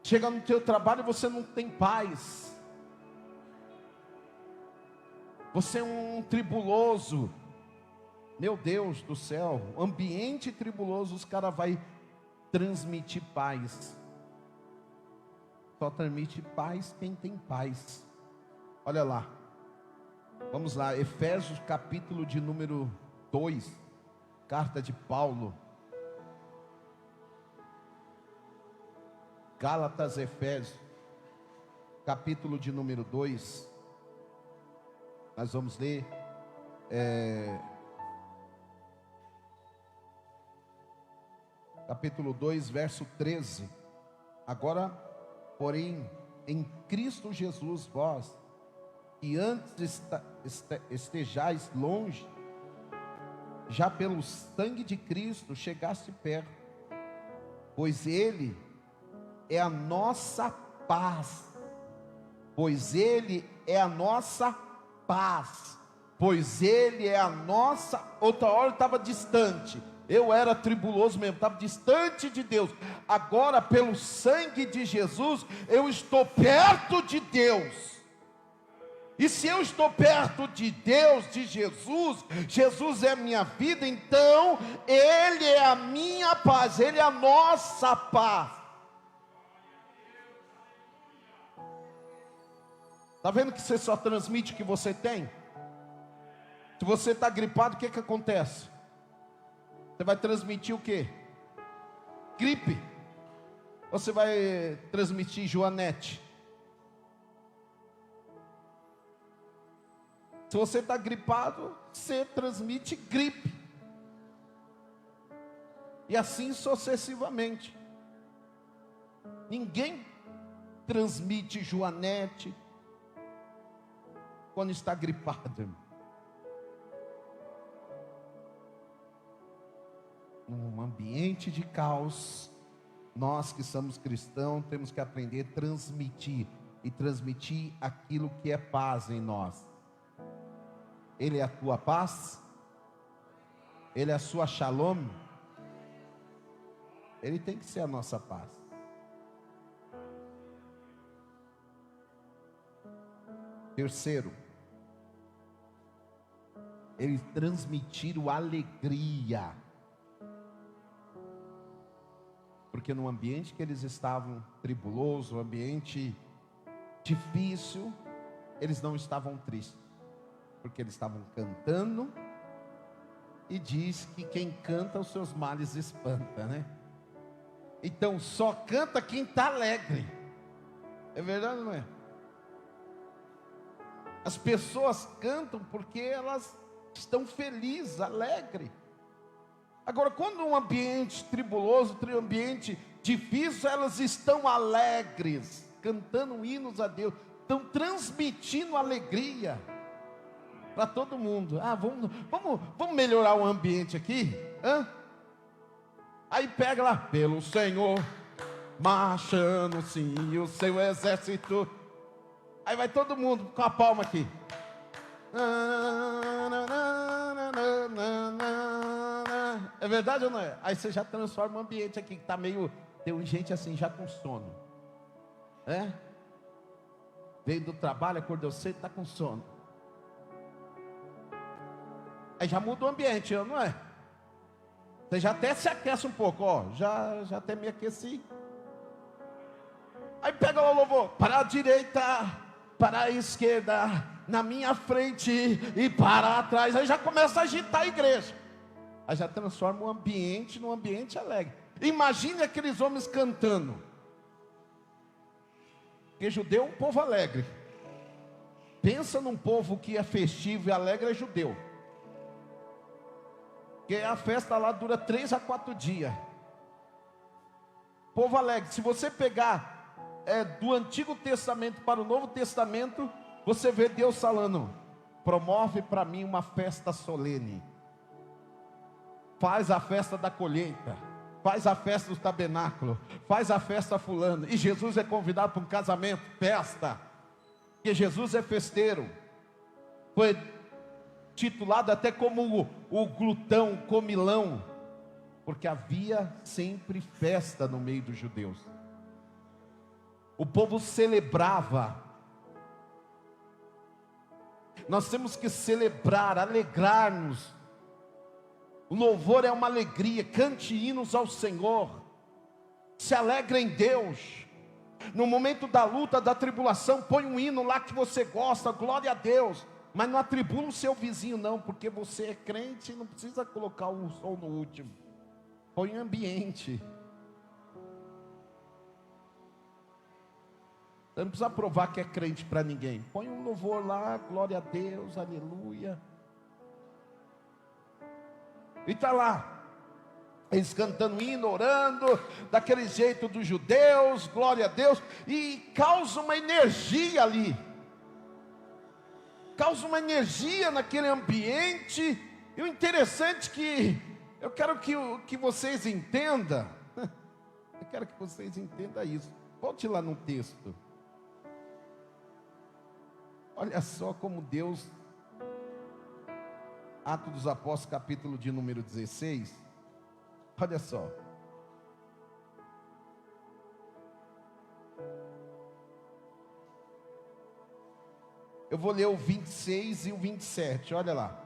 Speaker 1: Chega no teu trabalho, você não tem paz. Você é um tribuloso. Meu Deus do céu, ambiente tribuloso, os caras vai transmitir paz. Só transmite paz quem tem paz. Olha lá. Vamos lá, Efésios capítulo de número 2. Carta de Paulo. Gálatas, Efésios, capítulo de número 2. Nós vamos ler capítulo 2, verso 13. Agora, porém, em Cristo Jesus, vós, que antes estejais longe, já pelo sangue de Cristo chegaste perto, pois Ele é a nossa paz, pois Ele é a nossa paz, pois Ele é a nossa. Outra hora eu estava distante, eu era tribuloso mesmo, estava distante de Deus. Agora, pelo sangue de Jesus, eu estou perto de Deus. E se eu estou perto de Deus, de Jesus, Jesus é a minha vida, então Ele é a minha paz, Ele é a nossa paz. Está vendo que você só transmite o que você tem? Se você está gripado, o que acontece? Você vai transmitir o quê? Gripe. Ou você vai transmitir Joanete? Se você está gripado, você transmite gripe. E assim sucessivamente. Ninguém transmite Joanete quando está gripado. Num ambiente de caos, nós que somos cristãos temos que aprender a transmitir, e transmitir aquilo que é paz em nós. Ele é a tua paz? Ele é a sua shalom? Ele tem que ser a nossa paz. Terceiro, ele transmitir a alegria. Porque no ambiente que eles estavam tribuloso, um ambiente difícil, eles não estavam tristes, porque eles estavam cantando, e diz que quem canta os seus males espanta, né? Então só canta quem está alegre. É verdade ou não é? As pessoas cantam porque elas estão felizes, alegres. Agora, quando um ambiente tribuloso, um ambiente difícil, elas estão alegres, cantando hinos a Deus, estão transmitindo alegria para todo mundo. Vamos melhorar o ambiente aqui? Aí pega lá, pelo Senhor, marchando sim o seu exército. Aí vai todo mundo com a palma aqui. É verdade ou não é? Aí você já transforma o ambiente aqui, que está meio... Tem gente assim, já com sono. Veio do trabalho, acordou cedo, está com sono. Aí já muda o ambiente, não é? Você já até se aquece um pouco, ó. Já até me aqueci. Aí pega o louvor, para a direita, para a esquerda, na minha frente e para trás. Aí já começa a agitar a igreja. Aí já transforma o ambiente num ambiente alegre. Imagine aqueles homens cantando. Porque judeu é um povo alegre. Pensa num povo que é festivo e alegre, é judeu. Porque a festa lá dura 3 a 4 dias. Povo alegre. Se você pegar do Antigo Testamento para o Novo Testamento, você vê Deus falando: promove para mim uma festa solene. Faz a festa da colheita, faz a festa do tabernáculo, faz a festa fulano. E Jesus é convidado para um casamento, festa, porque Jesus é festeiro. Foi titulado até como o glutão, o comilão, porque havia sempre festa no meio dos judeus. O povo celebrava. Nós temos que celebrar, alegrar-nos. O louvor é uma alegria. Cante hinos ao Senhor. Se alegra em Deus. No momento da luta, da tribulação, põe um hino lá que você gosta, glória a Deus. Mas não atribula o seu vizinho não, porque você é crente e não precisa colocar o som no último. Põe um ambiente. Você não precisa provar que é crente para ninguém. Põe um louvor lá, glória a Deus, aleluia. E está lá. Eles cantando hino, orando, daquele jeito dos judeus, glória a Deus, e causa uma energia ali, causa uma energia naquele ambiente. E o interessante é que, eu quero que vocês entendam, eu quero que vocês entendam isso. Volte lá no texto, olha só como Deus, Atos dos Apóstolos, capítulo de número 16, olha só. Eu vou ler o 26 e o 27, olha lá.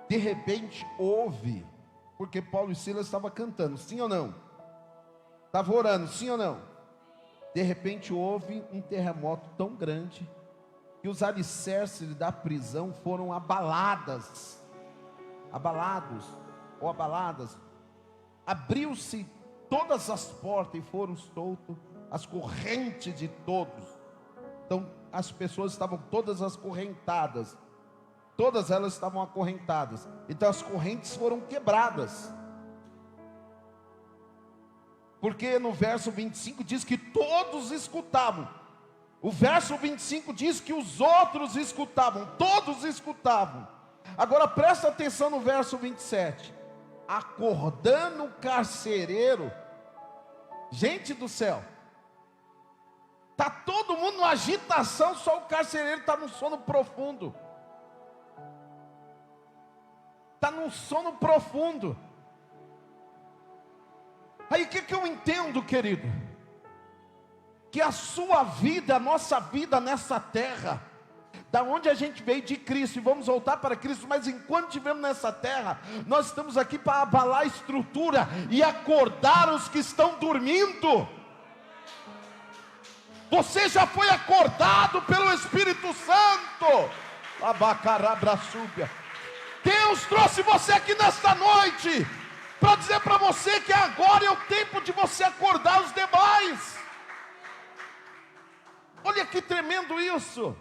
Speaker 1: De repente houve, porque Paulo e Silas estavam cantando, sim ou não? Estavam orando, sim ou não? De repente houve um terremoto tão grande, que os alicerces da prisão foram abalados. Abriu-se todas as portas e foram soltas as correntes de todos. Então as pessoas estavam todas acorrentadas. Todas elas estavam acorrentadas. Então as correntes foram quebradas. Porque no verso 25 diz que todos escutavam. O verso 25 diz que os outros escutavam. Todos escutavam. Agora presta atenção no verso 27. Acordando o carcereiro. Gente do céu, está todo mundo numa agitação, só o carcereiro está no sono profundo. Está num sono profundo. Aí o que eu entendo, querido? Que a sua vida, a nossa vida nessa terra, da onde a gente veio de Cristo, e vamos voltar para Cristo, mas enquanto estivermos nessa terra, nós estamos aqui para abalar a estrutura e acordar os que estão dormindo. Você já foi acordado pelo Espírito Santo. Abacarabraçúbia. Deus trouxe você aqui nesta noite para dizer para você que agora é o tempo de você acordar os demais. Olha que tremendo isso.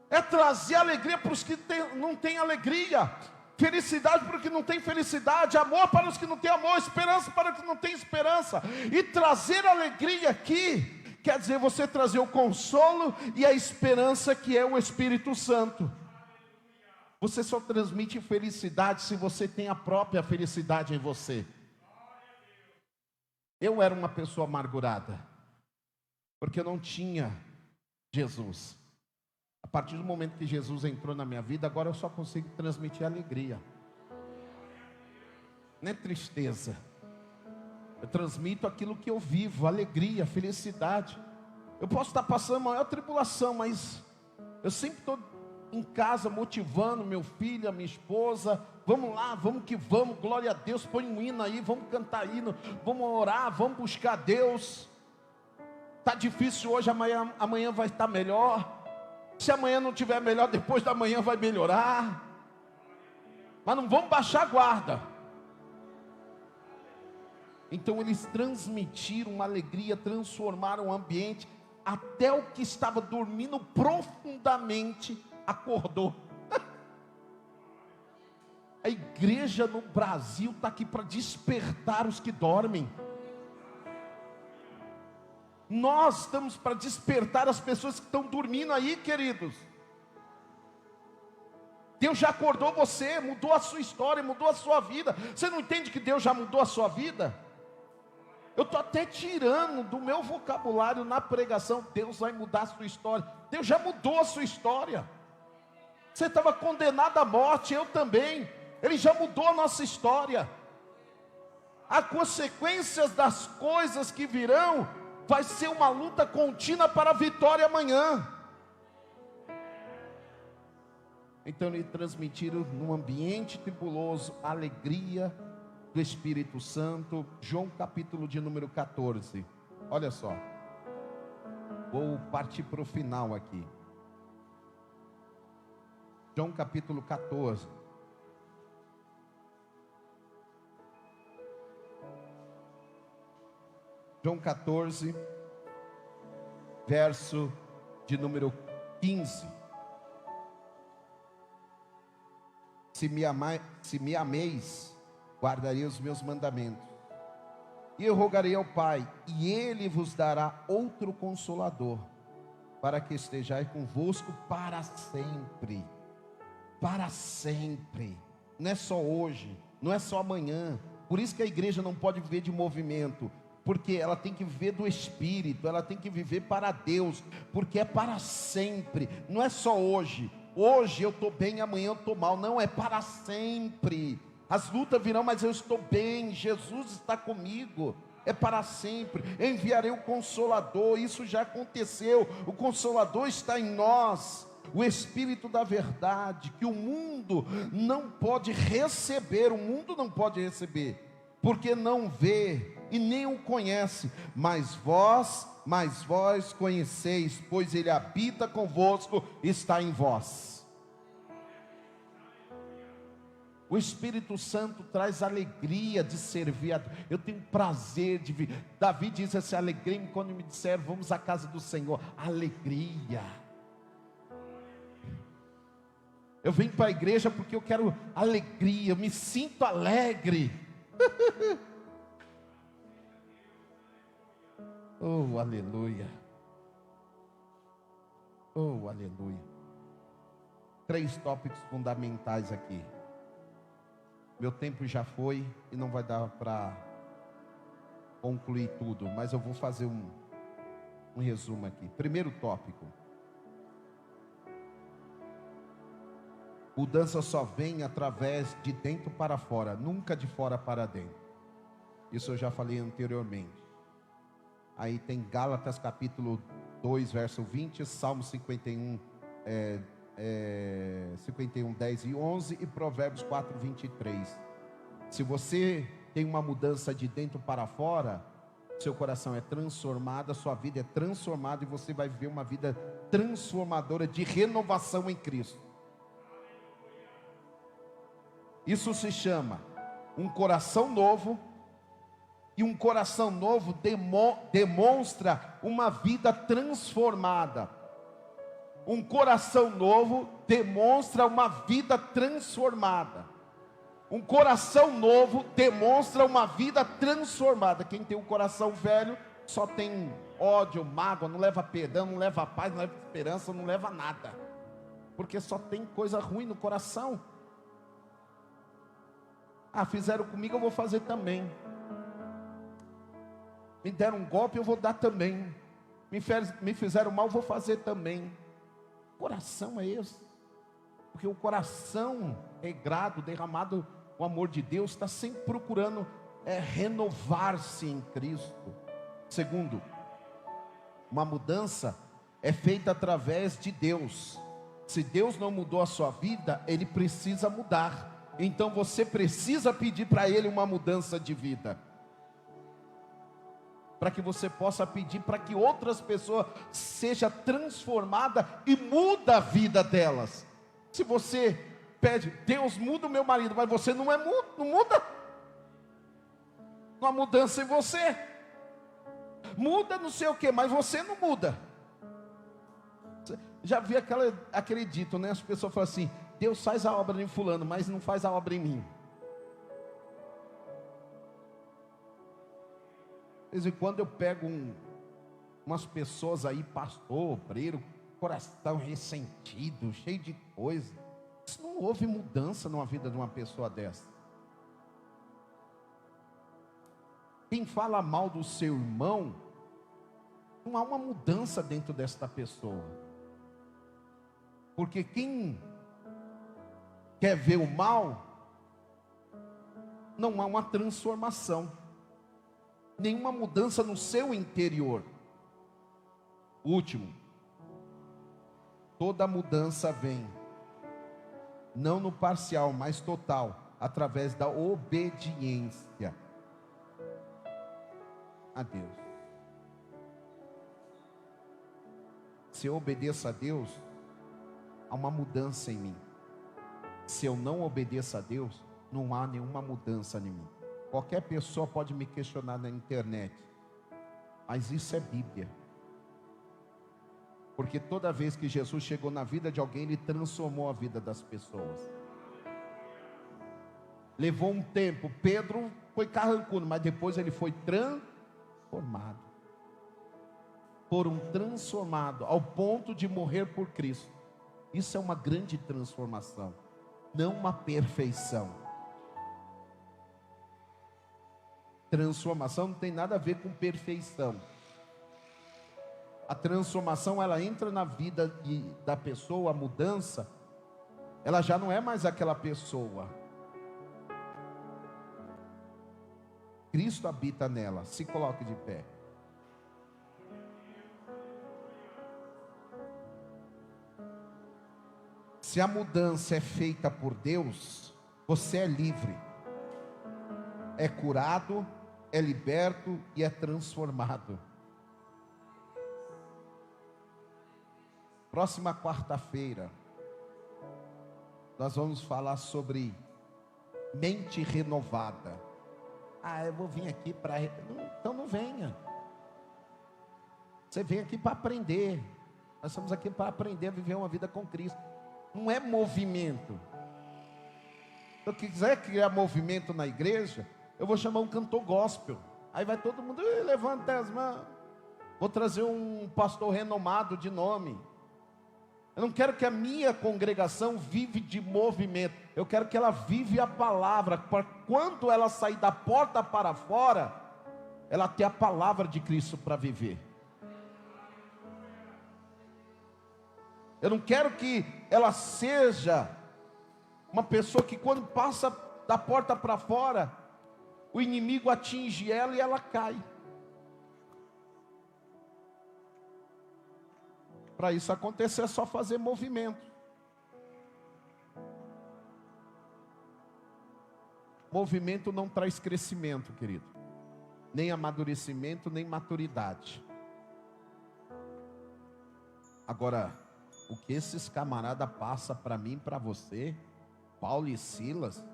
Speaker 1: É trazer alegria para os que não têm alegria, felicidade para os que não têm felicidade, amor para os que não têm amor, esperança para os que não têm esperança. E trazer alegria aqui quer dizer você trazer o consolo e a esperança, que é o Espírito Santo. Você só transmite felicidade se você tem a própria felicidade em você. Eu era uma pessoa amargurada, porque eu não tinha Jesus. A partir do momento que Jesus entrou na minha vida, agora eu só consigo transmitir alegria. Não é tristeza. Eu transmito aquilo que eu vivo, alegria, felicidade. Eu posso estar passando a maior tribulação, mas eu sempre estou em casa motivando meu filho, a minha esposa. Vamos lá, vamos que vamos, glória a Deus. Põe um hino aí, vamos cantar hino, vamos orar, vamos buscar Deus. Está difícil hoje, amanhã vai estar melhor. Se amanhã não estiver melhor, depois da manhã vai melhorar. Mas não vamos baixar a guarda. Então eles transmitiram uma alegria, transformaram o ambiente. Até o que estava dormindo profundamente acordou. A igreja no Brasil está aqui para despertar os que dormem. Nós estamos para despertar as pessoas que estão dormindo aí, queridos. Deus já acordou você, mudou a sua história, mudou a sua vida. Você não entende que Deus já mudou a sua vida? Eu estou até tirando do meu vocabulário na pregação, Deus vai mudar a sua história. Deus já mudou a sua história. Você estava condenado à morte, eu também. Ele já mudou a nossa história. As consequências das coisas que virão vai ser uma luta contínua para a vitória amanhã. Então eles transmitiram num ambiente tribuloso alegria, do Espírito Santo. João capítulo de número 14. Olha só, vou partir para o final aqui. João capítulo 14. João 14, verso de número 15. Se me ameis, guardarei os meus mandamentos. E eu rogarei ao Pai, e Ele vos dará outro Consolador, para que estejais convosco para sempre. Para sempre. Não é só hoje, não é só amanhã. Por isso que a igreja não pode viver de movimento, porque ela tem que viver do Espírito, ela tem que viver para Deus, porque é para sempre. Não é só hoje. Hoje eu estou bem, amanhã eu estou mal. Não, é para sempre. As lutas virão, mas eu estou bem. Jesus está comigo. É para sempre. Eu enviarei o Consolador. Isso já aconteceu. O Consolador está em nós. O Espírito da verdade, que o mundo não pode receber. O mundo não pode receber, porque não vê e nem o conhece, mas vós conheceis, pois ele habita convosco, está em vós. O Espírito Santo traz alegria de servir a Deus. Eu tenho prazer de vir. Davi diz assim: alegrei-me quando me disseram, vamos à casa do Senhor. Alegria. Eu venho para a igreja porque eu quero alegria, eu me sinto alegre. Oh, aleluia. Oh, aleluia. 3 tópicos fundamentais aqui. Meu tempo já foi e não vai dar para concluir tudo, mas eu vou fazer um resumo aqui. Primeiro tópico: mudança só vem através de dentro para fora, nunca de fora para dentro. Isso eu já falei anteriormente. Aí tem Gálatas capítulo 2, verso 20, Salmo 51, 10 e 11 e Provérbios 4, 23. Se você tem uma mudança de dentro para fora, seu coração é transformado, a sua vida é transformada e você vai viver uma vida transformadora de renovação em Cristo. Isso se chama um coração novo. E um coração novo demonstra uma vida transformada. Um coração novo demonstra uma vida transformada. Um coração novo demonstra uma vida transformada. Quem tem um coração velho só tem ódio, mágoa, não leva perdão, não leva paz, não leva esperança, não leva nada. Porque só tem coisa ruim no coração. Ah, fizeram comigo, eu vou fazer também. Me deram um golpe, eu vou dar também. Me fizeram mal, eu vou fazer também. Coração é esse? Porque o coração regrado, derramado, o amor de Deus, está sempre procurando renovar-se em Cristo. Segundo, uma mudança é feita através de Deus. Se Deus não mudou a sua vida, Ele precisa mudar. Então você precisa pedir para Ele uma mudança de vida, para que você possa pedir para que outras pessoas sejam transformadas e muda a vida delas. Se você pede, Deus muda o meu marido, mas você não muda. Não há mudança em você. Muda não sei o que, mas você não muda. Já vi aquele dito, né? As pessoas falam assim: Deus faz a obra em fulano, mas não faz a obra em mim. De vez em quando eu pego umas pessoas aí, pastor, obreiro, coração ressentido, cheio de coisa. Isso não houve mudança numa vida de uma pessoa dessa. Quem fala mal do seu irmão, não há uma mudança dentro desta pessoa. Porque quem quer ver o mal, não há uma transformação, nenhuma mudança no seu interior. Último, toda mudança vem, não no parcial, mas total, através da obediência a Deus. Se eu obedeço a Deus, há uma mudança em mim. Se eu não obedeço a Deus, não há nenhuma mudança em mim. Qualquer pessoa pode me questionar na internet, mas isso é Bíblia. Porque toda vez que Jesus chegou na vida de alguém, Ele transformou a vida das pessoas. Levou um tempo, Pedro foi carrancudo, mas depois ele foi transformado. Foram transformados ao ponto de morrer por Cristo. Isso é uma grande transformação, não uma perfeição. Transformação não tem nada a ver com perfeição. A transformação, ela entra na vida da pessoa, a mudança, ela já não é mais aquela pessoa. Cristo habita nela. Se coloque de pé. Se a mudança é feita por Deus, você é livre, é curado, é liberto e é transformado. Próxima quarta-feira, nós vamos falar sobre mente renovada. Eu vou vir aqui para... Então não venha. Você vem aqui para aprender. Nós estamos aqui para aprender a viver uma vida com Cristo. Não é movimento. Se eu quiser criar movimento na igreja, eu vou chamar um cantor gospel. Aí vai todo mundo, levanta as mãos. Vou trazer um pastor renomado de nome. Eu não quero que a minha congregação vive de movimento. Eu quero que ela vive a palavra. Para quando ela sair da porta para fora, ela ter a palavra de Cristo para viver. Eu não quero que ela seja uma pessoa que quando passa da porta para fora, o inimigo atinge ela e ela cai. Para isso acontecer é só fazer movimento. Movimento não traz crescimento, querido. Nem amadurecimento, nem maturidade. Agora, o que esses camaradas passam para mim e para você, Paulo e Silas,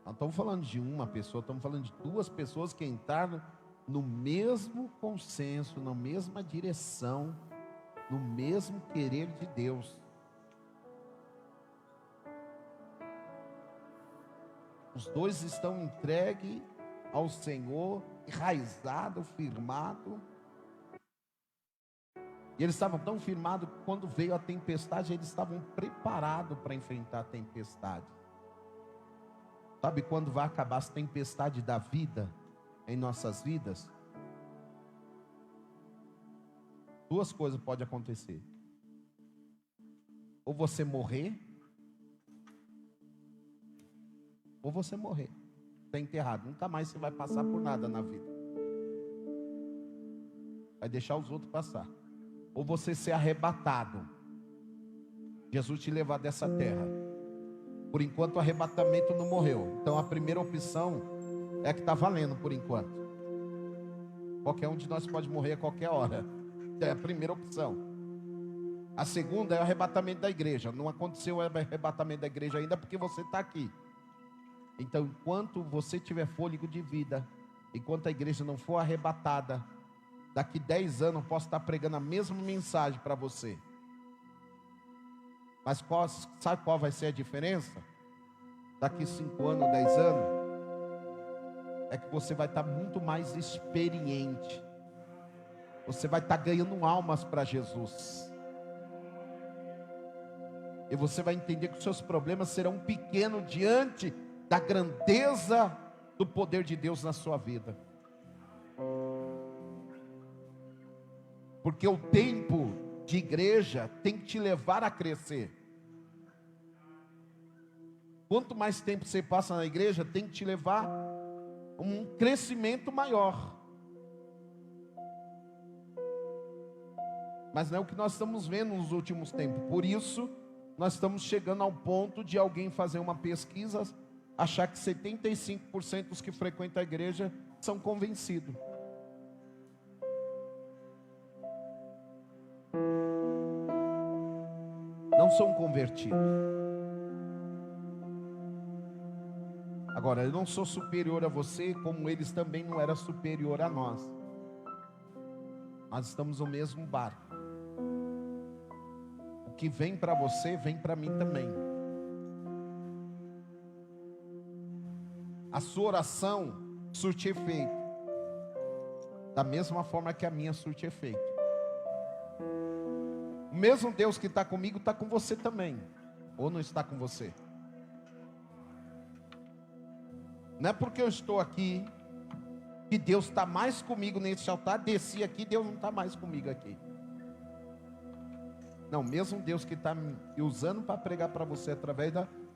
Speaker 1: não estamos falando de uma pessoa, estamos falando de duas pessoas que entraram no mesmo consenso, na mesma direção, no mesmo querer de Deus. Os dois estão entregues ao Senhor, enraizado, firmado. E eles estavam tão firmados que quando veio a tempestade, eles estavam preparados para enfrentar a tempestade. Sabe quando vai acabar as tempestades da vida em nossas vidas? Duas coisas podem acontecer. Ou você morrer, ou você morrer. Está enterrado. Nunca mais você vai passar por nada na vida. Vai deixar os outros passar. Ou você ser arrebatado. Jesus te levar dessa terra. Por enquanto o arrebatamento não morreu. Então a primeira opção é a que está valendo por enquanto. Qualquer um de nós pode morrer a qualquer hora. É a primeira opção. A segunda é o arrebatamento da igreja. Não aconteceu o arrebatamento da igreja ainda porque você está aqui. Então enquanto você tiver fôlego de vida, enquanto a igreja não for arrebatada, daqui 10 anos eu posso estar pregando a mesma mensagem para você. Mas sabe qual vai ser a diferença? Daqui 5 anos, 10 anos, é que você vai estar muito mais experiente. Você vai estar ganhando almas para Jesus. E você vai entender que os seus problemas serão pequenos diante da grandeza do poder de Deus na sua vida. Porque o tempo de igreja tem que te levar a crescer. Quanto mais tempo você passa na igreja, tem que te levar a um crescimento maior. Mas não é o que nós estamos vendo nos últimos tempos. Por isso nós estamos chegando ao ponto de alguém fazer uma pesquisa, achar que 75% dos que frequentam a igreja são convencidos. Não são convertidos. Agora, eu não sou superior a você, como eles também não eram superior a nós. Nós estamos no mesmo barco. O que vem para você, vem para mim também. A sua oração surte efeito, da mesma forma que a minha surte efeito. O mesmo Deus que está comigo, está com você também. Ou não está com você? Não é porque eu estou aqui que Deus está mais comigo nesse altar. Desci aqui, Deus não está mais comigo aqui. Não, mesmo Deus que está me usando para pregar para você através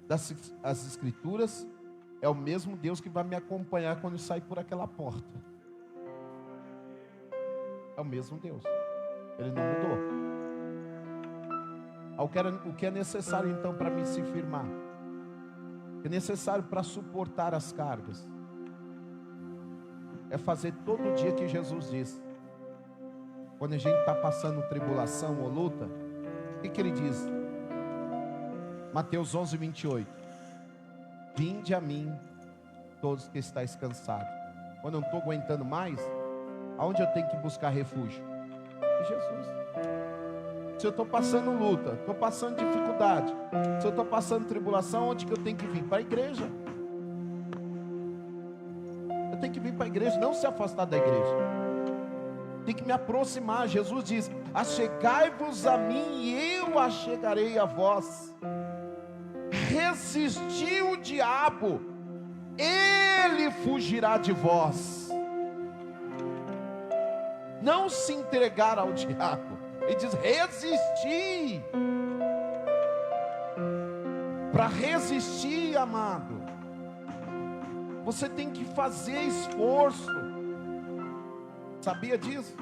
Speaker 1: das escrituras, é o mesmo Deus que vai me acompanhar quando eu sair por aquela porta. É o mesmo Deus. Ele não mudou. O que é necessário então para me se firmar? É necessário para suportar as cargas. É fazer todo dia que Jesus disse. Quando a gente está passando tribulação ou luta, o que ele diz? Mateus 11, 28. Vinde a mim, todos que estáis cansados. Quando eu não estou aguentando mais, aonde eu tenho que buscar refúgio? Em Jesus. Se eu estou passando luta, estou passando dificuldade, se eu estou passando tribulação, onde que eu tenho que vir? Para a igreja. Eu tenho que vir para a igreja, não se afastar da igreja. Tem que me aproximar. Jesus diz: achegai-vos a mim e eu achegarei a vós. Resistir o diabo, ele fugirá de vós. Não se entregar ao diabo. Ele diz: resistir. Para resistir, amado, você tem que fazer esforço. Sabia disso?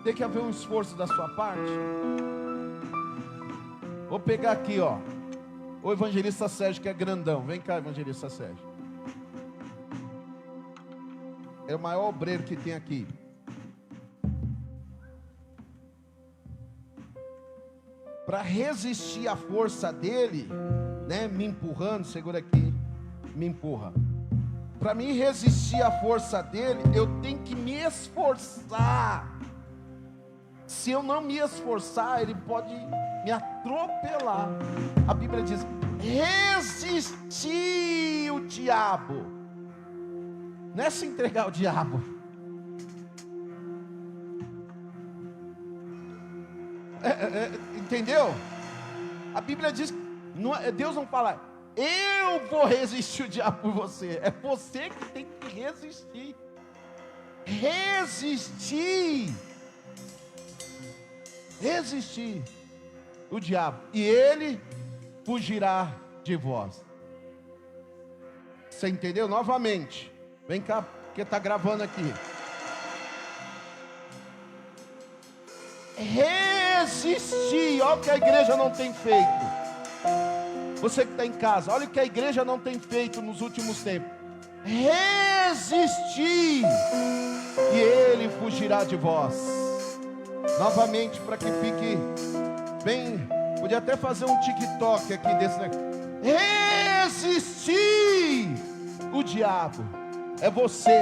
Speaker 1: Tem que haver um esforço da sua parte. Vou pegar aqui, ó, o evangelista Sérgio, que é grandão. Vem cá, evangelista Sérgio. É o maior obreiro que tem aqui. Para resistir à força dele, né, me empurrando, segura aqui, me empurra. Para mim resistir à força dele, eu tenho que me esforçar. Se eu não me esforçar, ele pode me atropelar. A Bíblia diz: resistir o diabo. Não é se entregar ao diabo. Entendeu? A Bíblia diz, Deus não fala: eu vou resistir o diabo por você. É você que tem que resistir. Resistir o diabo, e ele fugirá de vós. Você entendeu? Novamente, vem cá, porque está gravando aqui. Resistir. Olha o que a igreja não tem feito. Você que está em casa, olha o que a igreja não tem feito nos últimos tempos. Resistir, e ele fugirá de vós. Novamente, para que fique bem, podia até fazer um TikTok aqui desse negócio. Resistir o diabo. É você,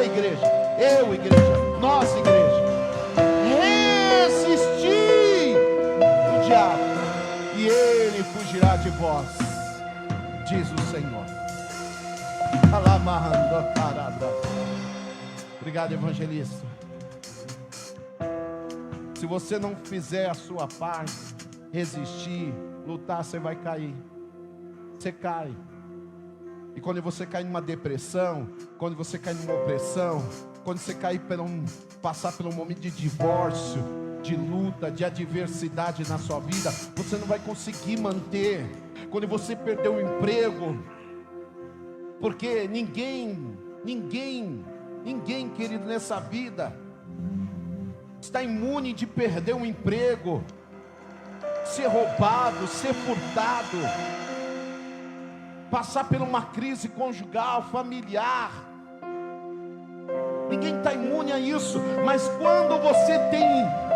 Speaker 1: igreja, eu, igreja, nós, igreja. Resistir o diabo, e ele fugirá de vós, diz o Senhor. Obrigado, evangelista. Se você não fizer a sua parte, resistir, lutar, você vai cair. Você cai. E quando você cai numa depressão, quando você cai numa opressão, quando você cair passar por um momento de divórcio, de luta, de adversidade na sua vida, você não vai conseguir manter. Quando você perder o emprego, porque ninguém, querido, nessa vida está imune de perder um emprego, ser roubado, ser furtado, passar por uma crise conjugal, familiar. Ninguém está imune a isso, mas quando você tem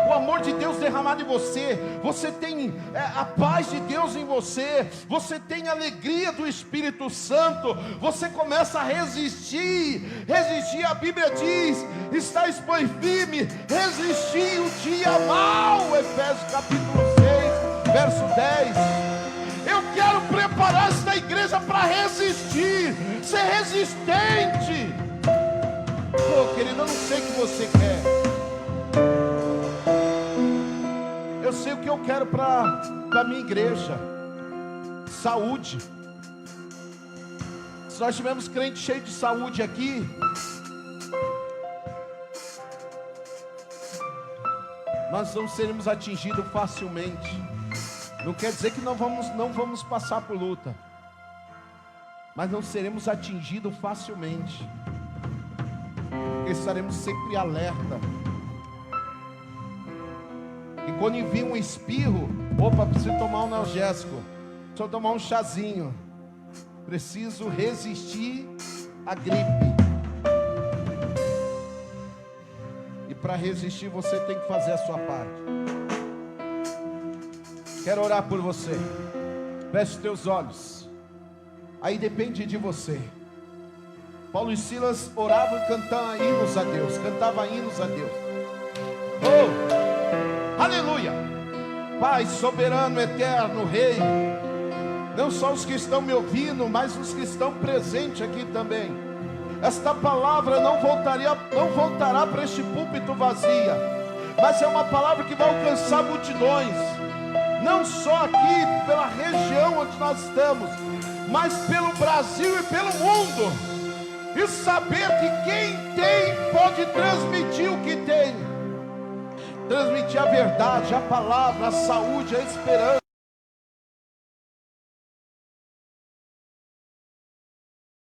Speaker 1: o amor de Deus derramado em você, você tem a paz de Deus em você, você tem a alegria do Espírito Santo, você começa a resistir. A Bíblia diz: estáis pois firme, resistir o dia mau. Efésios capítulo 6, verso 10. Eu quero preparar esta igreja para resistir, ser resistente. Querido, eu não sei o que você quer. Eu sei o que eu quero para a minha igreja: saúde. Se nós tivermos crente cheio de saúde aqui, nós não seremos atingidos facilmente. Não quer dizer que não vamos passar por luta, mas não seremos atingidos facilmente, porque estaremos sempre alerta. E quando vir um espirro, opa, preciso tomar um analgésico, preciso tomar um chazinho, preciso resistir à gripe. E para resistir você tem que fazer a sua parte. Quero orar por você. Feche os teus olhos. Aí depende de você. Paulo e Silas oravam e cantavam hinos a Deus. Oh, aleluia. Pai soberano, eterno, Rei, não só os que estão me ouvindo, mas os que estão presentes aqui também. Esta palavra não voltará para este púlpito vazia, mas é uma palavra que vai alcançar multidões, não só aqui pela região onde nós estamos, mas pelo Brasil e pelo mundo. E saber que quem tem pode transmitir o que tem, transmitir a verdade, a palavra, a saúde, a esperança.